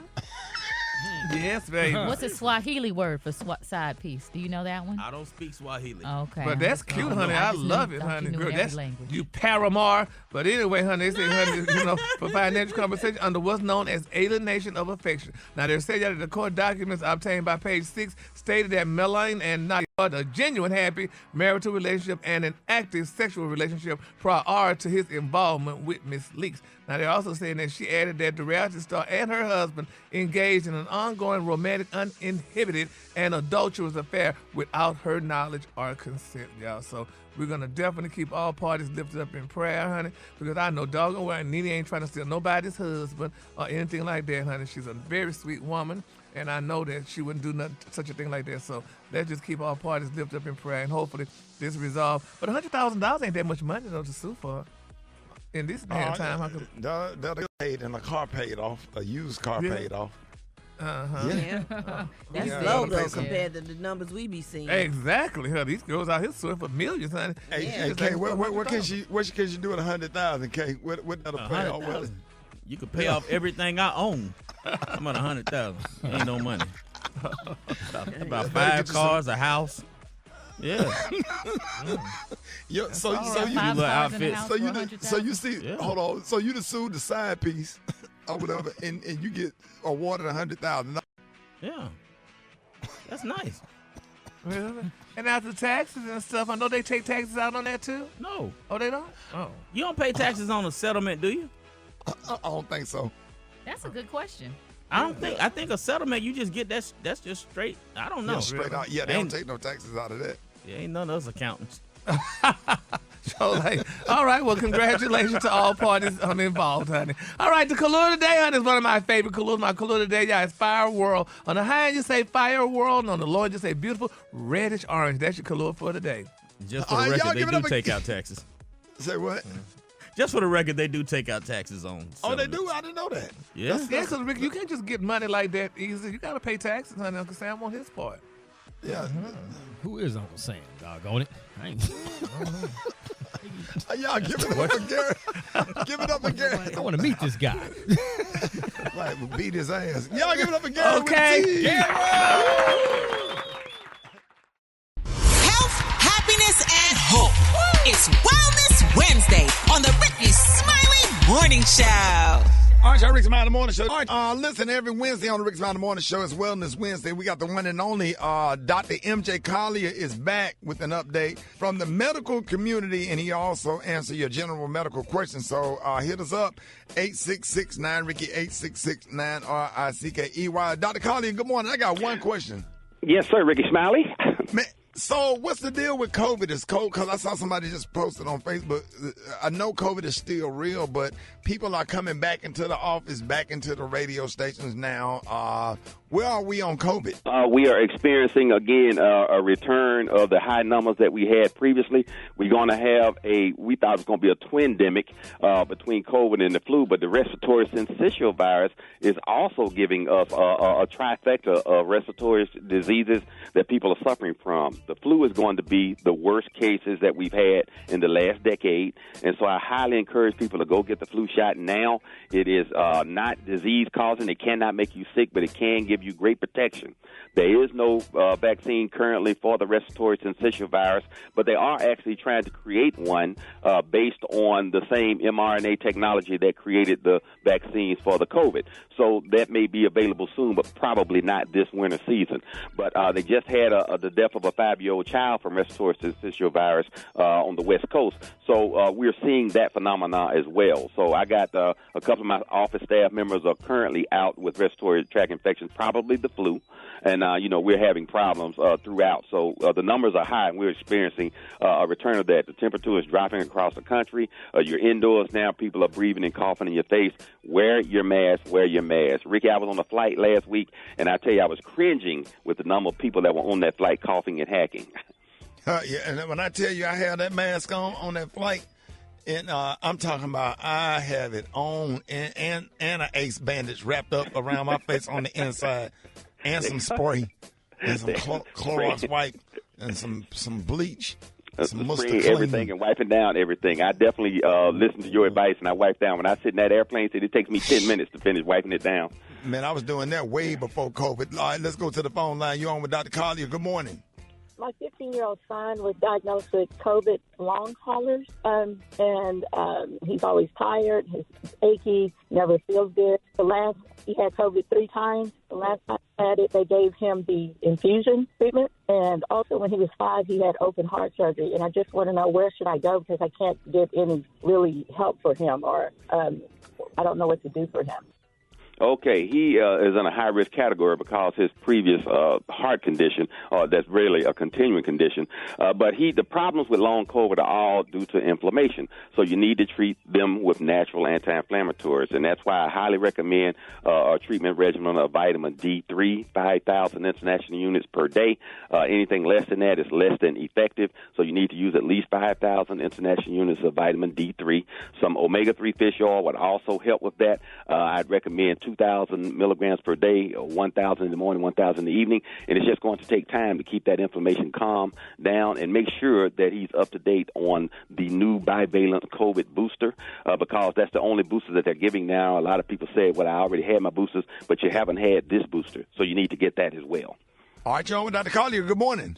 Yes, baby. What's a Swahili word for side piece? Do you know that one? I don't speak Swahili. Okay. But that's cute, honey. I love it, honey. Girl, that's you paramour. But anyway, honey, they say, honey, you know, for financial compensation under what's known as alienation of affection. Now, they say that the court documents obtained by page 6 stated that Melanie and Nadia had a genuine happy marital relationship and an active sexual relationship prior to his involvement with Miss Leakes. Now, they're also saying that she added that the reality star and her husband engaged in an ongoing romantic, uninhibited, and adulterous affair without her knowledge or consent, y'all. So we're going to definitely keep all parties lifted up in prayer, honey, because I know doggone well Nene ain't trying to steal nobody's husband or anything like that, honey. She's a very sweet woman, and I know that she wouldn't do such a thing like that. So let's just keep all parties lifted up in prayer, and hopefully this resolved. But $100,000 ain't that much money, though, to sue for. In this damn time, they'll get paid and a car paid off, a used car paid off. Yeah. That's low, though, compared to the numbers we be seeing. Exactly, huh? These girls out here suing for millions, honey. Hey, Kay, what can she do with $100,000, Kay? What that'll pay off with? You could pay off everything I own. I'm at $100,000. Ain't no money. About 5 cars, a house. Yeah. So you see, hold on. So you just sued the side piece or whatever, and you get awarded $100,000. Yeah. That's nice. And after taxes and stuff, I know they take taxes out on that too. No. Oh, they don't? Oh. You don't pay taxes on a settlement, do you? I don't think so. That's a good question. I think a settlement, you just get that's just straight. I don't know. Yeah, straight out. Yeah, they don't take no taxes out of that. Yeah, ain't none of us accountants. So, all right, well, congratulations to all parties involved, honey. All right, the color today, honey, is one of my favorite colors. My color today, y'all, is Fire World. On the high end, you say Fire World, and on the low end, you say beautiful reddish orange. That's your color for today. Just for the record, they do take out taxes. Say what? Just for the record, they do take out taxes on. Oh, they do? I didn't know that. Yeah. Yeah, because, Rick, you can't just get money like that easy. You got to pay taxes, honey. Uncle Sam on his part. Yeah. Who is Uncle Sam? Doggone it. I ain't. Y'all give it up for Gary. Give it up for Gary. I want to meet this guy. Like, we'll beat his ass. Y'all give it up for Gary. Okay. Health, happiness, and hope. It's Wellness Wednesday on the Rickey Smiley Morning Show. All right, y'all, Rickey Smiley Morning Show. All right, listen, every Wednesday on the Rickey Smiley Morning Show is Wellness Wednesday. We got the one and only Dr. MJ Collier is back with an update from the medical community, and he also answers your general medical questions. So hit us up, 866-9-RICKY, 866-9-RICKEY. Dr. Collier, good morning. I got one question. Yes, sir, Rickey Smiley. Man, So what's the deal with COVID? Is COVID, because I saw somebody just posted on Facebook, I know COVID is still real, but people are coming back into the office, back into the radio stations now. Where are we on COVID? We are experiencing, again, a return of the high numbers that we had previously. We're going to have we thought it was going to be a twindemic between COVID and the flu, but the respiratory syncytial virus is also giving us a trifecta of respiratory diseases that people are suffering from. The flu is going to be the worst cases that we've had in the last decade, and so I highly encourage people to go get the flu shot now. It is not disease-causing. It cannot make you sick, but it can give you great protection. There is no vaccine currently for the respiratory syncytial virus, but they are actually trying to create one based on the same mRNA technology that created the vaccines for the COVID. So that may be available soon, but probably not this winter season. But they just had the death of a 5-year-old child from respiratory syncytial virus on the West Coast. So we're seeing that phenomena as well. So I got a couple of my office staff members are currently out with respiratory tract infections, probably the flu. And, we're having problems throughout. So the numbers are high, and we're experiencing a return of that. The temperature is dropping across the country. You're indoors now. People are breathing and coughing in your face. Wear your mask. Wear your mask. Ricky, I was on a flight last week, and I tell you, I was cringing with the number of people that were on that flight coughing and hacking. Yeah, and when I tell you I had that mask on that flight, and I'm talking about I have it on and an ace bandage wrapped up around my face on the inside, and some spray, and some Clorox wipe, and some bleach, some mustard clean. Everything and wiping down everything. I definitely listen to your advice, and I wipe down. When I sit in that airplane seat, it takes me 10 minutes to finish wiping it down. Man, I was doing that way before COVID. All right, let's go to the phone line. You're on with Dr. Collier. Good morning. My 15-year-old son was diagnosed with COVID long haulers, and he's always tired, he's achy, never feels good. He had COVID 3 times. The last time he had it, they gave him the infusion treatment. And also when he was 5, he had open heart surgery. And I just want to know, where should I go, because I can't get any really help for him, or I don't know what to do for him. Okay, he is in a high-risk category because his previous heart condition, that's really a continuing condition. But the problems with long COVID are all due to inflammation. So you need to treat them with natural anti-inflammatories. And that's why I highly recommend a treatment regimen of vitamin D3, 5,000 international units per day. Anything less than that is less than effective. So you need to use at least 5,000 international units of vitamin D3. Some omega-3 fish oil would also help with that. I'd recommend 2,000 milligrams per day, 1,000 in the morning, 1,000 in the evening, and it's just going to take time to keep that inflammation calm down and make sure that he's up to date on the new bivalent COVID booster because that's the only booster that they're giving now. A lot of people say, well, I already had my boosters, but you haven't had this booster, so you need to get that as well. All right, Joe, Dr. Collier, good morning.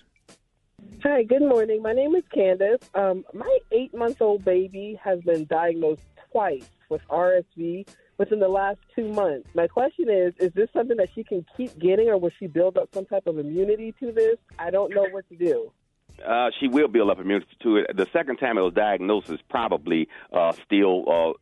Hi, good morning. My name is Candace. My 8-month-old baby has been diagnosed twice with RSV within the last 2 months. My question is this something that she can keep getting, or will she build up some type of immunity to this? I don't know what to do. She will build up immunity to it. The second time it was diagnosed is probably still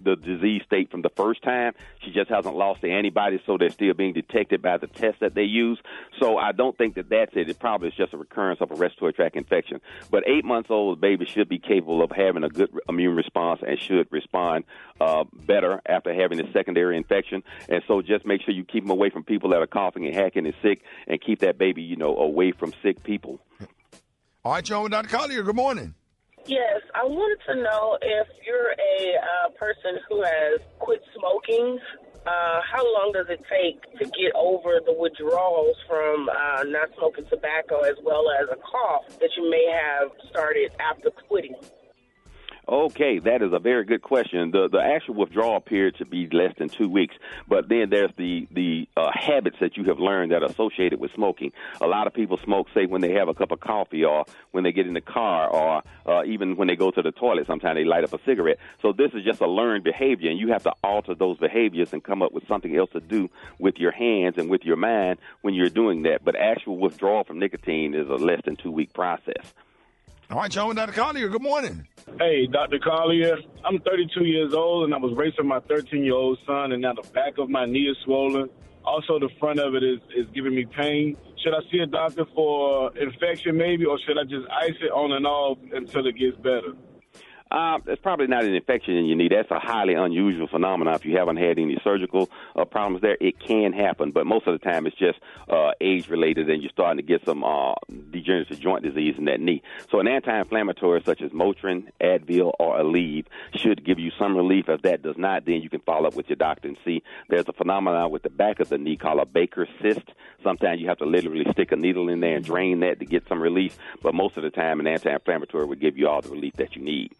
the disease state from the first time. She just hasn't lost the antibodies, so they're still being detected by the test that they use. So I don't think that that's it. It probably is just a recurrence of a respiratory tract infection. But 8-month-old baby should be capable of having a good immune response and should respond better after having a secondary infection. And so just make sure you keep them away from people that are coughing and hacking and sick, and keep that baby, away from sick people. All right, Joe, Dr. Collier, good morning. Yes, I wanted to know if you're a person who has quit smoking, how long does it take to get over the withdrawals from not smoking tobacco, as well as a cough that you may have started after quitting? Okay, that is a very good question. The actual withdrawal period should be less than 2 weeks, but then there's the habits that you have learned that are associated with smoking. A lot of people smoke, say, when they have a cup of coffee or when they get in the car or even when they go to the toilet. Sometimes they light up a cigarette. So this is just a learned behavior, and you have to alter those behaviors and come up with something else to do with your hands and with your mind when you're doing that. But actual withdrawal from nicotine is a less than 2 week process. All right, Joe, Dr. Collier, good morning. Hey, Dr. Collier, I'm 32 years old, and I was racing my 13-year-old son, and now the back of my knee is swollen. Also, the front of it is giving me pain. should I see a doctor for infection maybe, or should I just ice it on and off until it gets better? It's probably not an infection in your knee. That's a highly unusual phenomenon. If you haven't had any surgical problems there, it can happen. But most of the time, it's just age-related, and you're starting to get some degenerative joint disease in that knee. So an anti-inflammatory such as Motrin, Advil, or Aleve should give you some relief. If that does not, then you can follow up with your doctor and see. There's a phenomenon with the back of the knee called a Baker's cyst. Sometimes you have to literally stick a needle in there and drain that to get some relief. But most of the time, an anti-inflammatory will give you all the relief that you need.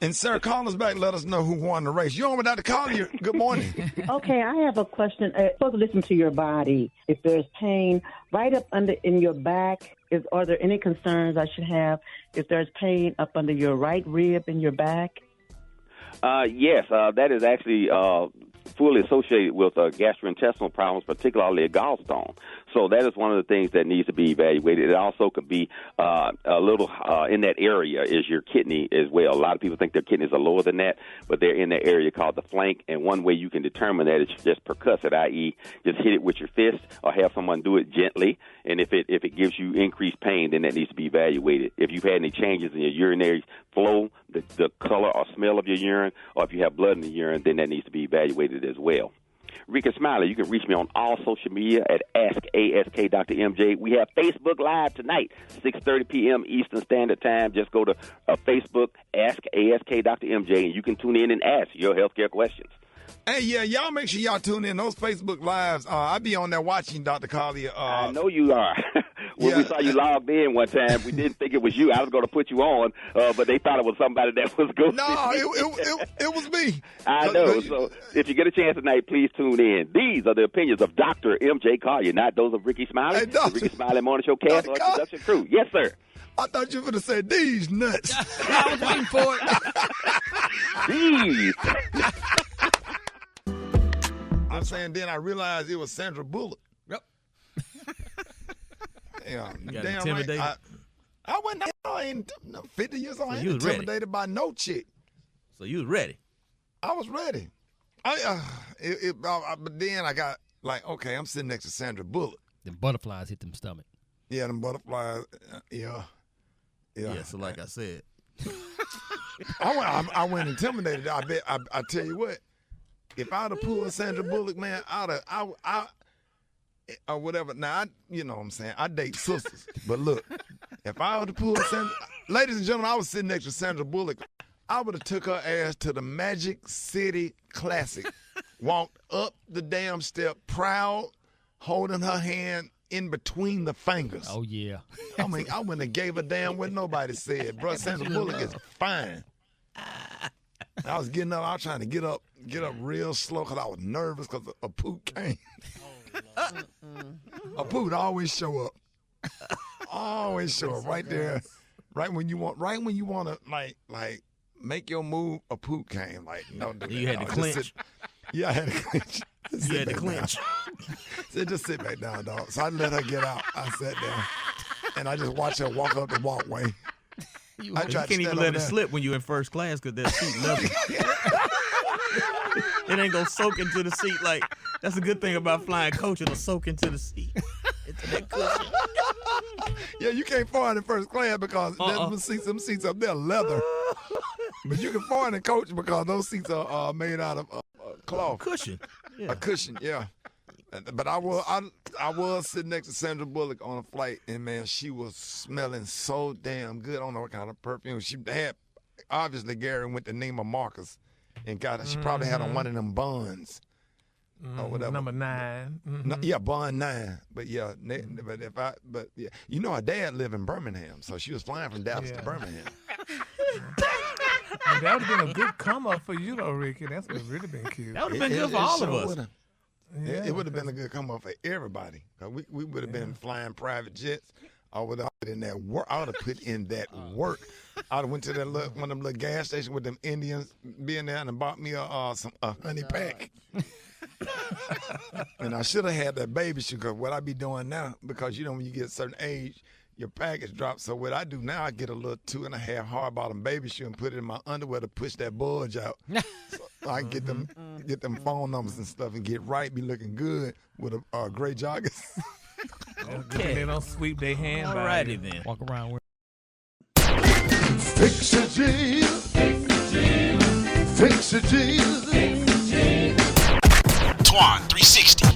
And, sir, call us back. Let us know who won the race. You on with Dr. Collier. Good morning. Okay, I have a question. You're supposed to listen to your body. If there's pain right up under in your back, are there any concerns I should have if there's pain up under your right rib in your back? Yes, that is actually fully associated with gastrointestinal problems, particularly a gallstone. So that is one of the things that needs to be evaluated. It also could be a little in that area is your kidney as well. A lot of people think their kidneys are lower than that, but they're in that area called the flank. And one way you can determine that is just percuss it, i.e. just hit it with your fist or have someone do it gently. And if it gives you increased pain, then that needs to be evaluated. If you've had any changes in your urinary flow, the color or smell of your urine, or if you have blood in the urine, then that needs to be evaluated as well. Rickey Smiley, you can reach me on all social media at AskASK Dr. MJ. We have Facebook Live tonight, 6:30 p.m. Eastern Standard Time. Just go to Facebook, AskASK Dr. MJ, and you can tune in and ask your healthcare questions. Hey, yeah, y'all make sure y'all tune in. Those Facebook Lives, I be on there watching Dr. Collier. I know you are. When we saw you logged in one time, we didn't think it was you. I was going to put you on, but they thought it was somebody that was going. No, it was me. I know. So if you get a chance tonight, please tune in. These are the opinions of Dr. MJ Collier, not those of Rickey Smiley, hey, the Rickey Smiley Morning Show cast or production crew. Yes, sir. I thought you were going to say these nuts. I was waiting for it. These. I'm saying then I realized it was Sandra Bullock. Yep. Yeah, damn intimidated? right. I ain't 50 years old. I ain't intimidated by no chick. So you was ready? I was ready. But then I got like, okay, I'm sitting next to Sandra Bullock. Them butterflies hit them stomach. Yeah, them butterflies. Yeah. So like I said, I went intimidated. I tell you what. If I'd have pulled Sandra Bullock, man, or whatever. Now, you know what I'm saying. I date sisters. But look, if I would have pulled Sandra, ladies and gentlemen, I was sitting next to Sandra Bullock. I would have took her ass to the Magic City Classic, walked up the damn step, proud, holding her hand in between the fingers. Oh, yeah. I mean, I wouldn't have gave a damn what nobody said. Bro, Sandra Bullock is fine. I was getting up. I was trying to get up real slow because I was nervous because a poot came. A poot always show up. Always show up right there, right when you want to like make your move. A poot came. Like no, you had to clinch. Yeah, I had to clinch. You had to clinch. So just sit back down, dog. So I let her get out. I sat down, and I just watched her walk up the walkway. You can't even let it slip when you're in first class because that seat level. It ain't gonna soak into the seat. Like that's a good thing about flying coach. It'll soak into the seat, into that cushion. Yeah, you can't fart in first class because some seats up there leather. But you can fart in coach because those seats are made out of cloth. Cushion. Yeah. A cushion, yeah. But I was sitting next to Sandra Bullock on a flight, and man, she was smelling so damn good. I don't know what kind of perfume she had. Obviously, Gary went to Neiman Marcus and got her. She probably had on one of them buns or whatever. Number 9. Mm-hmm. No, yeah, bun 9. But yeah, you know, her dad lived in Birmingham, so she was flying from Dallas to Birmingham. That would have been a good come up for you, though, Ricky. That's would have really been cute. That would have been good for all of us. Yeah, it would have been a good come up for everybody. We would have been flying private jets. I would have put in that work. I would have put in that work. I would have went to that one of them little gas stations with them Indians being there and bought me a honey pack. And I should have had that baby shoe because what I be doing now, because you know when you get a certain age, your package drops. So what I do now, I get a little 2.5 hard bottom baby shoe and put it in my underwear to push that bulge out. So I can get them phone numbers and stuff and get right, be looking good with a gray joggers. Okay. They don't sweep their hand. All righty then. Walk around with. Fix it, Jesus. Fix it, Jesus. Twan 360.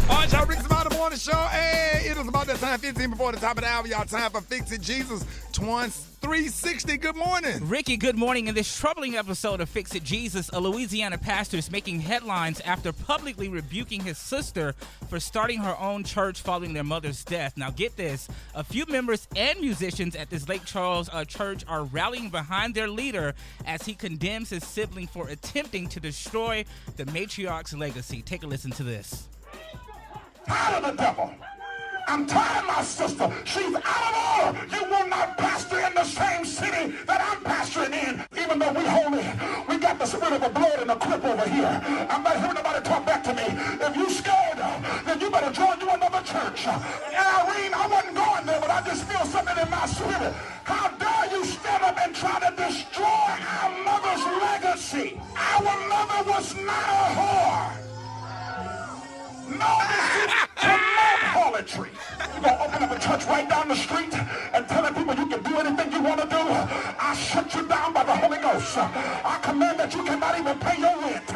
All right, y'all, Rickey Smiley Morning Show. Hey, it is about that time, 15 before the top of the hour. Y'all, time for Fix It Jesus. Twan 360, good morning. Ricky, good morning. In this troubling episode of Fix It Jesus, a Louisiana pastor is making headlines after publicly rebuking his sister for starting her own church following their mother's death. Now, get this. A few members and musicians at this Lake Charles church are rallying behind their leader as he condemns his sibling for attempting to destroy the matriarch's legacy. Take a listen to this. Tired of the devil. I'm tired of my sister. She's out of order. You will not pastor in the same city that I'm pastoring in. Even though we holy, we got the spirit of the blood in the clip over here. I'm not hearing nobody talk back to me. If you scared, then you better join you another church. And Irene, I wasn't going there, but I just feel something in my spirit. How dare you stand up and try to destroy our mother's legacy? Our mother was not a whore. No, this is harlotry. You're going to open up a church right down the street and telling people you can do anything you want to do. I shut you down by the Holy Ghost. I command that you cannot even pay your rent.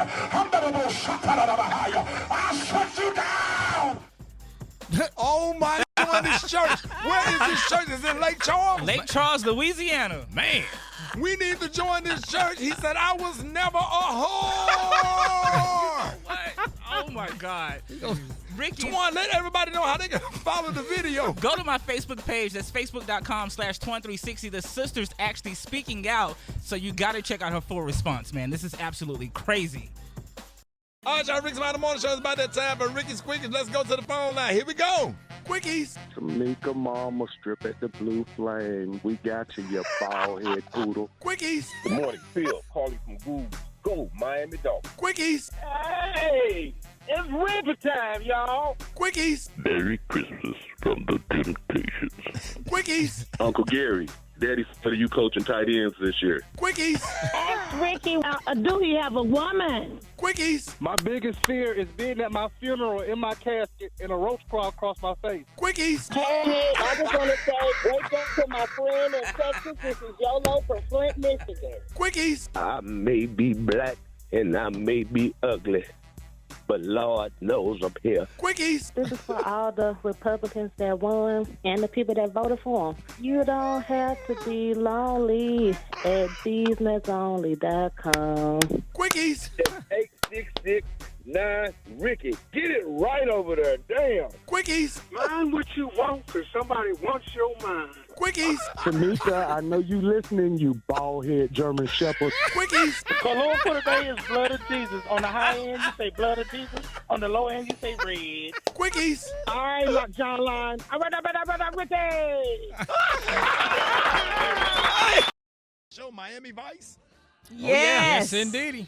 I shut you down. Oh, my God, this church. Where is this church? Is it Lake Charles? Lake Charles, Louisiana. Man, we need to join this church. He said, I was never a whore. What? Oh, my God. Ricky, Twan, let everybody know how they can follow the video. Go to my Facebook page. That's facebook.com/Twan360. The sister's actually speaking out, so you got to check out her full response, man. This is absolutely crazy. All right, y'all, Rickey Smiley Morning Show is about that time for Ricky's Quickies. Let's go to the phone line. Here we go. Quickies. Tamika Mama, strip at the blue flame. We got you bald head poodle. Quickies. Good morning, Phil. Calling from Google. Go, Miami Dolphins. Quickies. Hey, it's winter time, y'all. Quickies. Merry Christmas from the Temptations. Quickies. Uncle Gary, Daddy said you coaching tight ends this year. Quickies. Ask Ricky, do he have a woman? Quickies. My biggest fear is being at my funeral in my casket and a roach crawl across my face. Quickies. Hey, I just want to say, wake up to my friend in Texas. This is Yolo from Flint, Michigan. Quickies. I may be black and I may be ugly, but Lord knows I'm here. Quickies. This is for all the Republicans that won and the people that voted for them. You don't have to be lonely at businessonly.com. Quickies. 8669 Ricky. Get it right over there. Damn. Quickies. Mind what you want, because somebody wants your mind. Quickies. Tamika, I know you listening, you bald-head German shepherd. Quickies. Cologne for the day is blood of Jesus. On the high end, you say blood of Jesus. On the low end, you say red. Quickies. All right, look, John Line. All right, Ricky. Show Miami Vice. Yes. Yes, indeedy.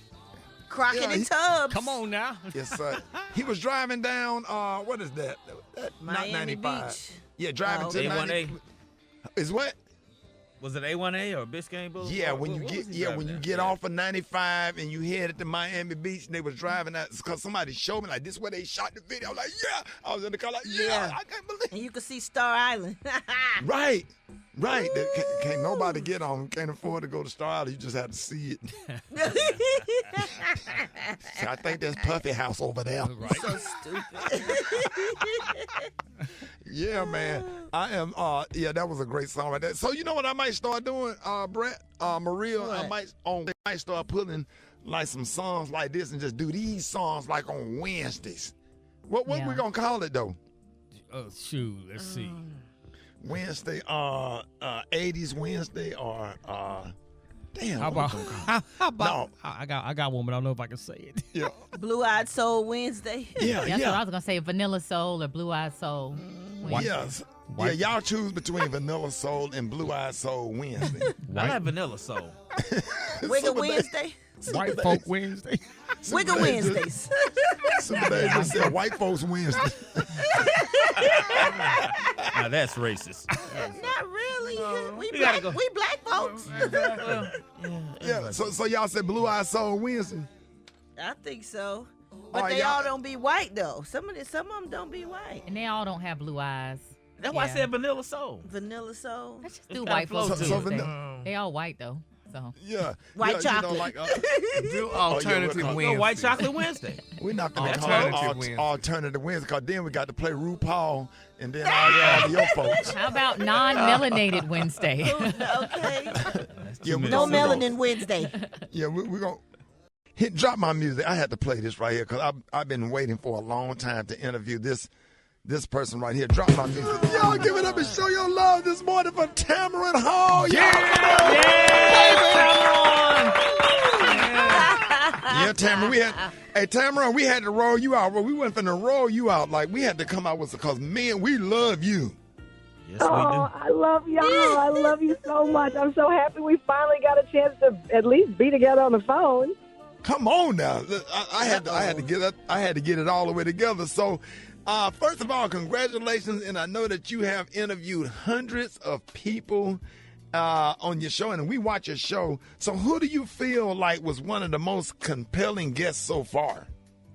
Crockett and Tubbs. Come on now. Yes, sir. He was driving down, what is that? Not Miami 95. Beach. Yeah, driving to A1A. Is what? Was it A1A or Biscayne Boulevard? Yeah, when you get off of 95 and you headed to Miami Beach, and they was driving out because somebody showed me like this is where they shot the video. I was like, yeah. I was in the car like, yeah. I can't believe. And you can see Star Island. Right. Can't nobody get on. Can't afford to go to Star Island. You just have to see it. So I think there's Puffy House over there. Right. So stupid. Yeah, man. I am. That was a great song right there. So you know what I might start doing, Brett, Maria. What? I might start putting like some songs like this and just do these songs like on Wednesdays. What we gonna call it though? Oh shoot, let's see. Wednesday, 80s Wednesday, or damn. How about? No. I got one, but I don't know if I can say it. Yeah. Blue Eyed Soul Wednesday. That's what I was gonna say. Vanilla Soul or Blue Eyed Soul. Wednesday. Yes. Yeah, y'all choose between Vanilla Soul and Blue Eyed Soul Wednesday. I like Vanilla Soul. Wiggle Wednesday. White Folk Wednesday. Wiggle Wednesdays. Somebody just said White Folks Wednesday. Now that's racist. Not really. We gotta black. go. We black folks. Yeah. So y'all said Blue Eyed Soul Wednesday. I think so. But they all don't be white though. Some of them don't be white. And they all don't have blue eyes. That's why I said vanilla soul. Vanilla soul. Let's just do white folks too. They all white though. So white chocolate. Do alternative Wednesday. No, white chocolate Wednesday. We're not going to call alternative Wednesday because then we got to play RuPaul and then all your folks. How about non-melanated Wednesday? Okay. No melanin Wednesday. Yeah, we're going to drop my music. I had to play this right here because I've been waiting for a long time to interview this person right here. Drop my music. Y'all give it up and show your love this morning for Tamron Hall. Yeah, Tamron. Tamron, we had to roll you out. Well, we went finna roll you out. Like, we had to come out with it because, man, we love you. Yes, we do. I love y'all. I love you so much. I'm so happy we finally got a chance to at least be together on the phone. Come on now. I had to get it all the way together. So, first of all, congratulations, and I know that you have interviewed hundreds of people on your show, and we watch your show. So who do you feel like was one of the most compelling guests so far?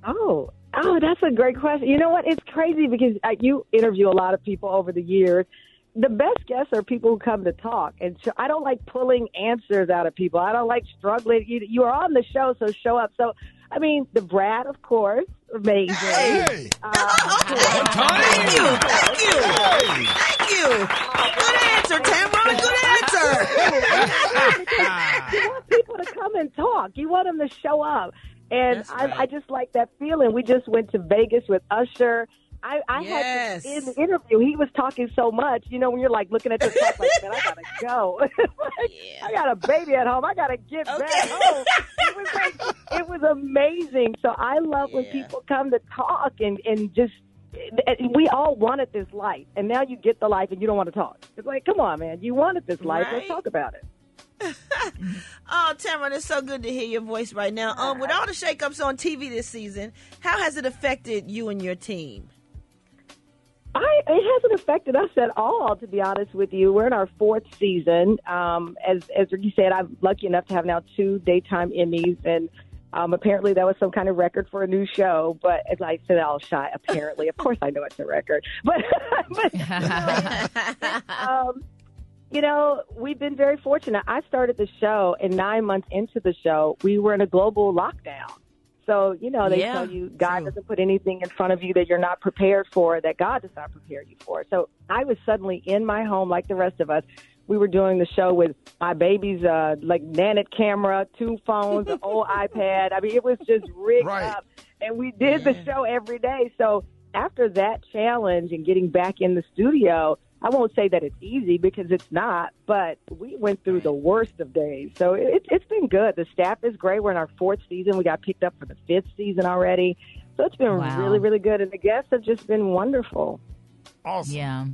Oh, that's a great question. You know what? It's crazy because you interview a lot of people over the years. The best guests are people who come to talk, and so I don't like pulling answers out of people. I don't like struggling. You are on the show, so show up. So, I mean, the Brad, of course, amazing. Hey! Thank you. Good answer, Tamron. Good answer. You want people to come and talk. You want them to show up. And I just like that feeling. We just went to Vegas with Usher. I had in the interview, he was talking so much, when you're like looking at the clock, like, man, I gotta go. I got a baby at home. I gotta get back home. It was amazing. So I love when people come to talk and just, we all wanted this life, and now you get the life and you don't want to talk. It's like, come on, man, you wanted this life. Let's talk about it. Oh, Tamron, it's so good to hear your voice right now. With all the shakeups on TV this season, how has it affected you and your team? It hasn't affected us at all, to be honest with you. We're in our 4th season. As Rickey said, I'm lucky enough to have now 2 daytime Emmys, and apparently that was some kind of record for a new show. But as I said, all shy, apparently. Of course I know it's a record. But we've been very fortunate. I started the show, and 9 months into the show, we were in a global lockdown. So, they tell you God doesn't put anything in front of you that you're not prepared for, that God does not prepare you for. So I was suddenly in my home like the rest of us. We were doing the show with my baby's Nanit camera, 2 phones, an old iPad. I mean, it was just rigged up. And we did the show every day. So after that challenge and getting back in the studio, I won't say that it's easy because it's not, but we went through the worst of days. So it's been good. The staff is great. We're in our 4th season. We got picked up for the 5th season already. So it's been really, really good. And the guests have just been wonderful. Awesome. Yeah.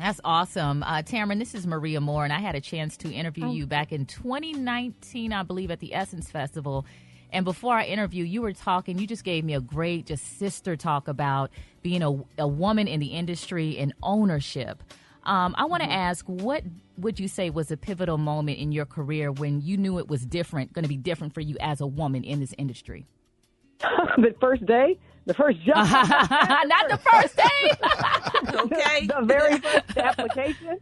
That's awesome. Tamron, this is Maria Moore, and I had a chance to interview you back in 2019, I believe, at the Essence Festival. And before our interview, you just gave me a great sister talk about being a woman in the industry and ownership. I want to ask, what would you say was a pivotal moment in your career when you knew it was going to be different for you as a woman in this industry? The first day? The first job? Not the first day. Okay. The very first application.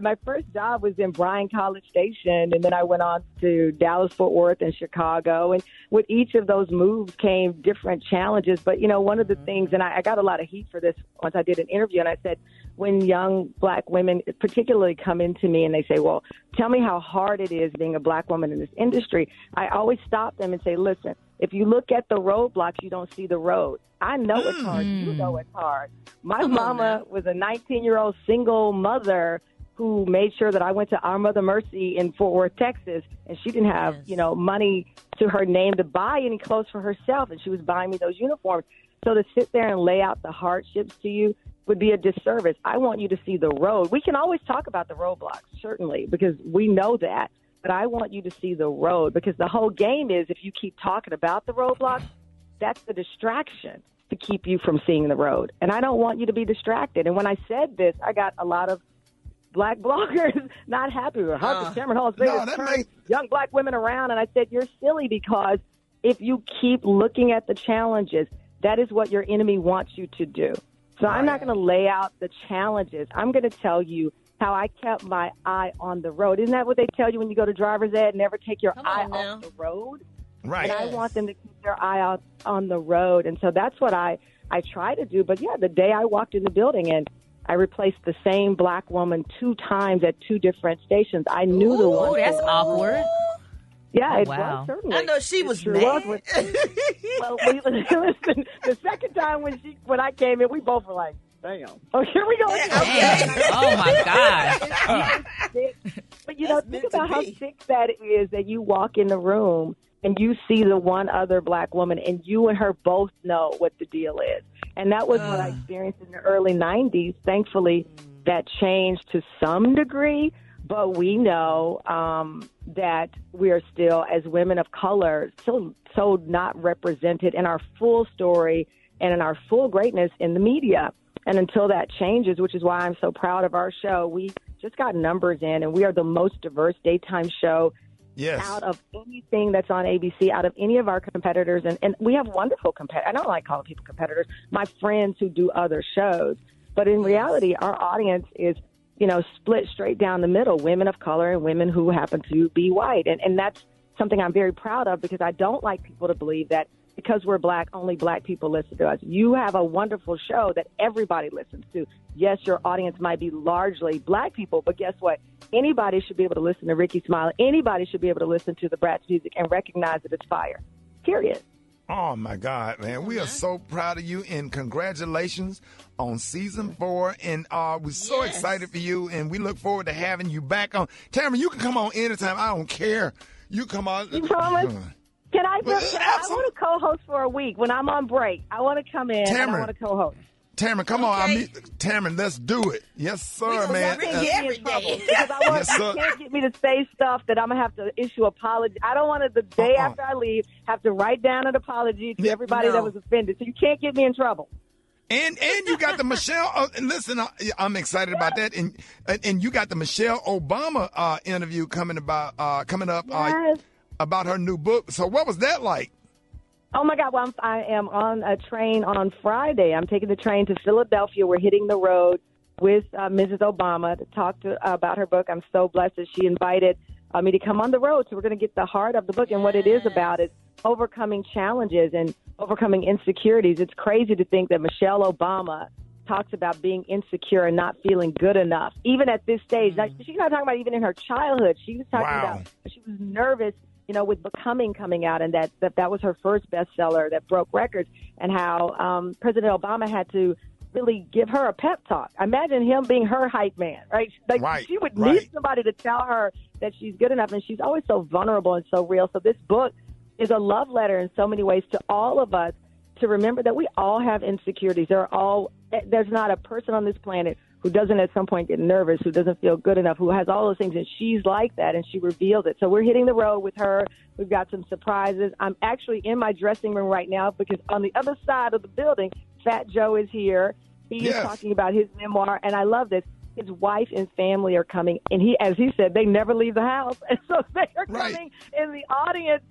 My first job was in Bryan College Station, and then I went on to Dallas, Fort Worth, and Chicago. And with each of those moves came different challenges. But, one of the things, and I got a lot of heat for this once I did an interview, and I said, when young black women particularly come into me and they say, well, tell me how hard it is being a black woman in this industry, I always stop them and say, listen, if you look at the roadblocks, you don't see the road. I know it's hard. You know it's hard. My mama was a 19-year-old single mother who made sure that I went to Our Mother Mercy in Fort Worth, Texas, and she didn't have, money to her name to buy any clothes for herself, and she was buying me those uniforms. So to sit there and lay out the hardships to you would be a disservice. I want you to see the road. We can always talk about the roadblocks, certainly, because we know that. But I want you to see the road, because the whole game is if you keep talking about the roadblocks, that's the distraction to keep you from seeing the road. And I don't want you to be distracted. And when I said this, I got a lot of black bloggers not happy with Tamron Hall's young black women around. And I said, you're silly, because if you keep looking at the challenges, that is what your enemy wants you to do. So I'm not going to lay out the challenges. I'm going to tell you how I kept my eye on the road. Isn't that what they tell you when you go to driver's ed? Never take your eye off the road. Right. And I want them to keep their eye out on the road. And so that's what I try to do. But, yeah, the day I walked in the building and I replaced the same black woman 2 times at 2 different stations, I knew the one. Oh, that's awkward. Yeah, it wow. was certainly. I know she was sure mad. Well, listen, the second time when I came in, we both were like, damn. Oh, here we go. Oh, my gosh. But, think about how sick that is that you walk in the room and you see the one other black woman and you and her both know what the deal is. And that was what I experienced in the early 90s. Thankfully, that changed to some degree. But we know that we are still, as women of color, so not represented in our full story and in our full greatness in the media. And until that changes, which is why I'm so proud of our show, we just got numbers in, and we are the most diverse daytime show out of anything that's on ABC, out of any of our competitors. And we have wonderful competitors. I don't like calling people competitors, my friends who do other shows. But in reality, our audience is split straight down the middle, women of color and women who happen to be white. And that's something I'm very proud of, because I don't like people to believe that because we're black, only black people listen to us. You have a wonderful show that everybody listens to. Yes, your audience might be largely black people, but guess what? Anybody should be able to listen to Rickey Smiley. Anybody should be able to listen to the Bratz music and recognize that it's fire. Period. Oh, my God, man. We are so proud of you, and congratulations on season 4. And we're so excited for you, and we look forward to having you back on. Tamron, you can come on anytime. I don't care. You come on. You promise? Can I want to co-host for a week when I'm on break. I want to come in and I want to co-host. Tamron, come on. Tamron, let's do it. Yes, sir, man. Every day. Because you can't get me to say stuff that I'm going to have to issue apology. I don't want to, the day after I leave, have to write down an apology to everybody that was offended. So you can't get me in trouble. And you got the Michelle. And listen, I'm excited about that. And you got the Michelle Obama interview coming up about her new book. So what was that like? Oh, my God. Well, I am on a train on Friday. I'm taking the train to Philadelphia. We're hitting the road with Mrs. Obama to talk about her book. I'm so blessed that she invited me to come on the road. So we're going to get the heart of the book. And what it is about is overcoming challenges and overcoming insecurities. It's crazy to think that Michelle Obama talks about being insecure and not feeling good enough, even at this stage. Now, she's not talking about even in her childhood. She was talking about she was nervous, with Becoming coming out, and that was her first bestseller that broke records, and how President Obama had to really give her a pep talk. Imagine him being her hype man, right? She would need somebody to tell her that she's good enough, and she's always so vulnerable and so real. So this book is a love letter in so many ways to all of us, to remember that we all have insecurities. There's not a person on this planet who doesn't at some point get nervous, who doesn't feel good enough, who has all those things, and she's like that, and she reveals it. So we're hitting the road with her. We've got some surprises. I'm actually in my dressing room right now because on the other side of the building, Fat Joe is here. He is talking about his memoir, and I love this. His wife and family are coming, and as he said, they never leave the house, and so they are coming in the audience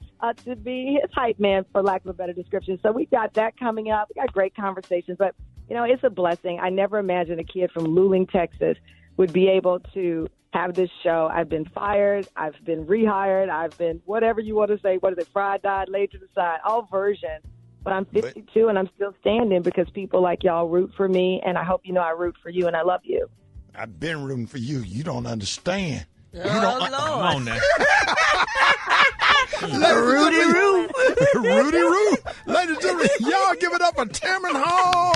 to be his hype man, for lack of a better description. So we got that coming up. We got great conversations, but it's a blessing. I never imagined a kid from Luling, Texas, would be able to have this show. I've been fired. I've been rehired. I've been whatever you want to say. What is it? Fried, died, laid to the side. All versions. But I'm 52 and I'm still standing because people like y'all root for me, and I hope you know I root for you, and I love you. I've been rooting for you. You don't understand. Oh, Lord. Come on now. Rudy Roo. Rudy Roo. Ladies and gentlemen, y'all give it up for Tamron Hall.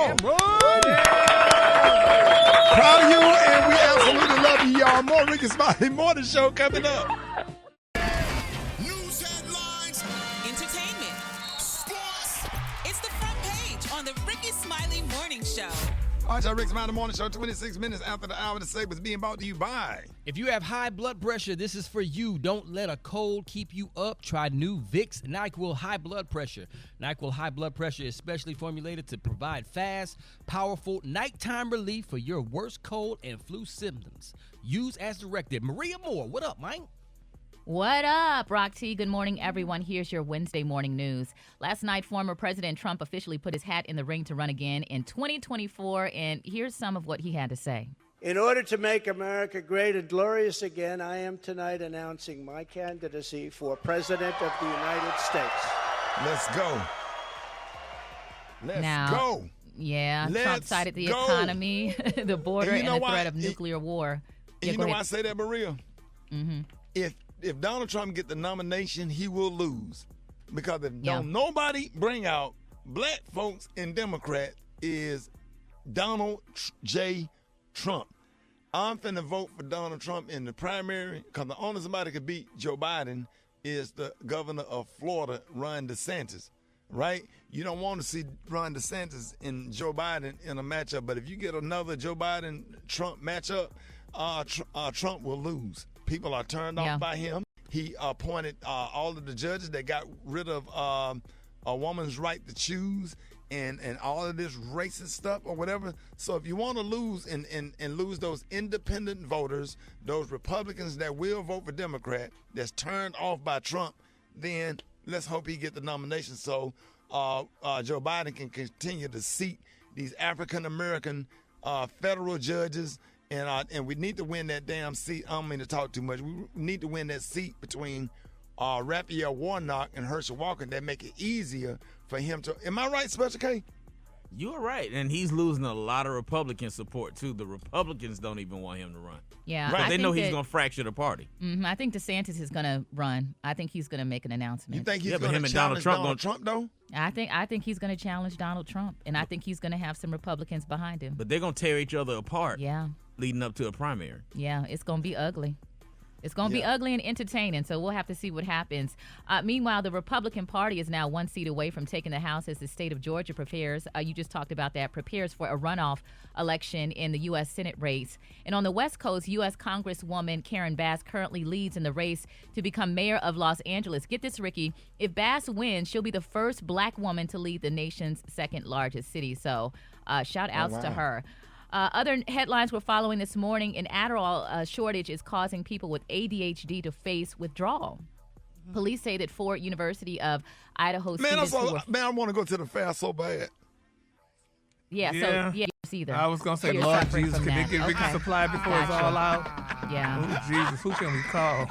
Proud of you, and we absolutely love you, y'all. More Rickey Smiley Morning Show coming up. News headlines, entertainment, sports. It's the front page on the Rickey Smiley Morning Show. All right, y'all, Rickey Smiley Morning Show, 26 minutes after the hour. The segment's being brought to you by. If you have high blood pressure, this is for you. Don't let a cold keep you up. Try new Vicks NyQuil High Blood Pressure. NyQuil High Blood Pressure is specially formulated to provide fast, powerful nighttime relief for your worst cold and flu symptoms. Use as directed. Maria Moore, what up, Mike? What up, Rock T? Good morning, everyone. Here's your Wednesday morning news. Last night, former President Trump officially put his hat in the ring to run again in 2024, and here's some of what he had to say. In order to make America great and glorious again, I am tonight announcing my candidacy for President of the United States. Let's go. Let's go. Yeah, Trump cited the economy, the border, and the threat of nuclear war. And you know why I say that, Maria? Mm-hmm. If Donald Trump get the nomination, he will lose. Because if don't nobody bring out black folks and Democrat is Donald J. Trump. I'm finna vote for Donald Trump in the primary because the only somebody could beat Joe Biden is the governor of Florida, Ron DeSantis, right? You don't want to see Ron DeSantis and Joe Biden in a matchup, but if you get another Joe Biden-Trump matchup, Trump will lose. People are turned off by him. He appointed all of the judges that got rid of a woman's right to choose and all of this racist stuff or whatever. So if you want to lose and lose those independent voters, those Republicans that will vote for Democrat that's turned off by Trump, then let's hope he get the nomination so Joe Biden can continue to seat these African-American federal judges. And we need to win that damn seat. I don't mean to talk too much. We need to win that seat between Raphael Warnock and Herschel Walker that make it easier for him to. Am I right, Special K? You're right. And he's losing a lot of Republican support, too. The Republicans don't even want him to run. Yeah. Right. They know he's going to fracture the party. Mm-hmm, I think DeSantis is going to run. I think he's going to make an announcement. You think he's going to challenge Donald Trump, though? I think he's going to challenge Donald Trump. And I think he's going to have some Republicans behind him. But they're going to tear each other apart. Yeah. Leading up to a primary. Yeah, it's going to be ugly. It's going to be ugly and entertaining, so we'll have to see what happens. Meanwhile, the Republican Party is now one seat away from taking the House as the state of Georgia prepares, you just talked about that, prepares for a runoff election in the U.S. Senate race. And on the West Coast, U.S. Congresswoman Karen Bass currently leads in the race to become mayor of Los Angeles. Get this, Ricky. If Bass wins, she'll be the first black woman to lead the nation's second largest city. So shout outs to her. Other headlines we're following this morning, an Adderall shortage is causing people with ADHD to face withdrawal. Police say that Ford University of Idaho students I want to go to the fair so bad. So either. I was going to say, Lord Jesus, can they get Ricky supply before it's all out? Yeah. Oh, Jesus, who can we call?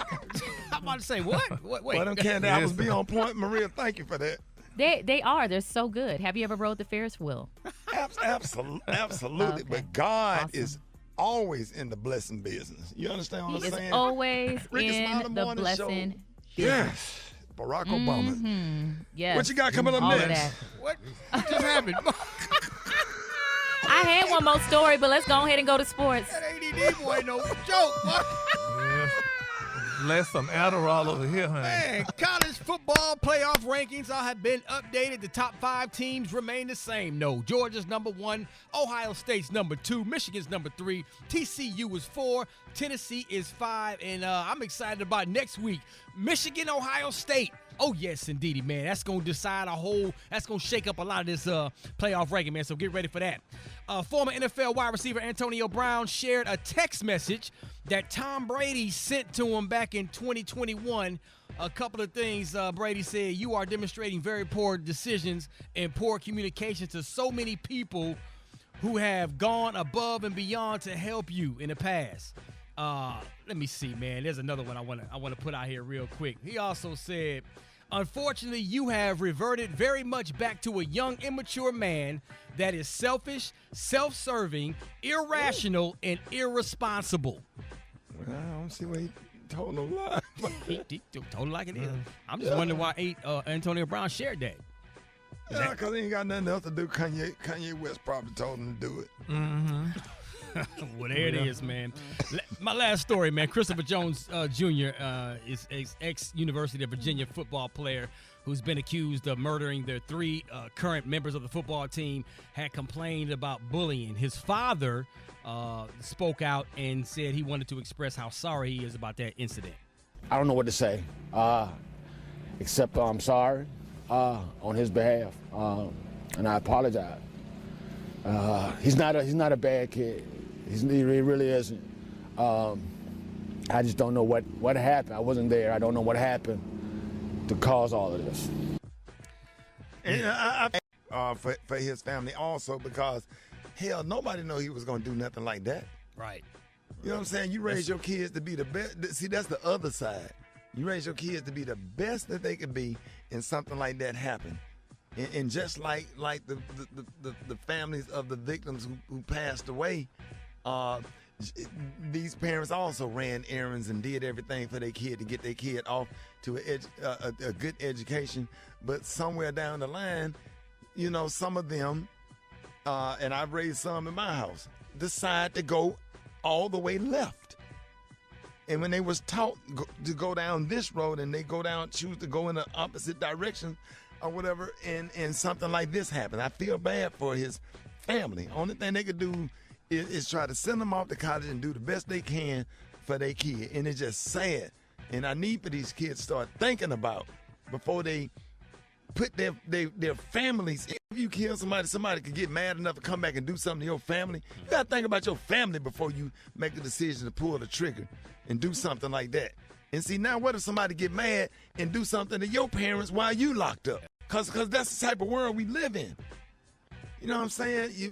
I'm about to say, what? Wait. Well, them candy apples be on point. Maria, thank you for that. They are. They're so good. Have you ever rode the Ferris wheel? Absolutely. Okay. But God is always in the blessing business. You understand what I'm saying? He is always in the blessing business. Yes. Barack Obama. Mm-hmm. Yes. What you got coming up next? What just happened? I had one more story, but let's go ahead and go to sports. That ADD boy no joke, boy. Bless some Adderall over here, honey. Man, college football playoff rankings have been updated. The top 5 teams remain the same. No, Georgia's number 1, Ohio State's number 2, Michigan's number 3, TCU is 4, Tennessee is 5, and I'm excited about next week, Michigan, Ohio State. Oh, yes, indeedy, man. That's going to decide that's going to shake up a lot of this playoff ranking, man, so get ready for that. Former NFL wide receiver Antonio Brown shared a text message that Tom Brady sent to him back in 2021. A couple of things Brady said: you are demonstrating very poor decisions and poor communication to so many people who have gone above and beyond to help you in the past. Let me see, man. There's another one I want to put out here real quick. He also said, unfortunately, you have reverted very much back to a young, immature man that is selfish, self-serving, irrational, and irresponsible. Well, I don't see why he told no lie. He told it like it is. I'm just wondering why Antonio Brown shared that. Yeah, because he ain't got nothing else to do. Kanye West probably told him to do it. Mm-hmm. Well, there it is, man. My last story, man. Christopher Jones Jr. is ex-University of Virginia football player who's been accused of murdering their 3 current members of the football team, had complained about bullying. His father spoke out and said he wanted to express how sorry he is about that incident. I don't know what to say, except I'm sorry on his behalf, and I apologize. He's not a bad kid. He really isn't. I just don't know what happened. I wasn't there. I don't know what happened to cause all of this. And for his family also, because hell, nobody know he was gonna do nothing like that. Right. You know what I'm saying? You raise your kids to be the best. See, that's the other side. You raise your kids to be the best that they could be, and something like that happened. And just like the families of the victims who passed away, these parents also ran errands and did everything for their kid to get their kid off to a good education. But somewhere down the line, you know, some of them, and I've raised some in my house, decide to go all the way left. And when they was taught to go down this road and they choose to go in the opposite direction or whatever, and something like this happened, I feel bad for his family. Only thing they could do is try to send them off to college and do the best they can for their kid. And it's just sad. And I need for these kids to start thinking about before they put their families. If you kill somebody could get mad enough to come back and do something to your family. You got to think about your family before you make the decision to pull the trigger and do something like that. And see, now what if somebody get mad and do something to your parents while you locked up? Because that's the type of world we live in. You know what I'm saying?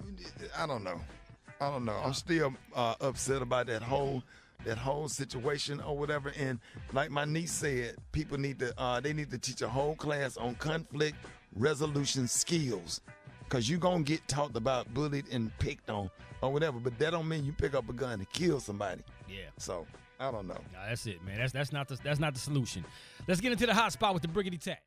I don't know. I'm still upset about that whole situation or whatever. And like my niece said, people need to teach a whole class on conflict resolution skills, because you're going to get talked about, bullied, and picked on or whatever. But that don't mean you pick up a gun and kill somebody. Yeah. So I don't know. Nah, that's it, man. That's not the solution. Let's get into the hot spot with the Briggity Tat.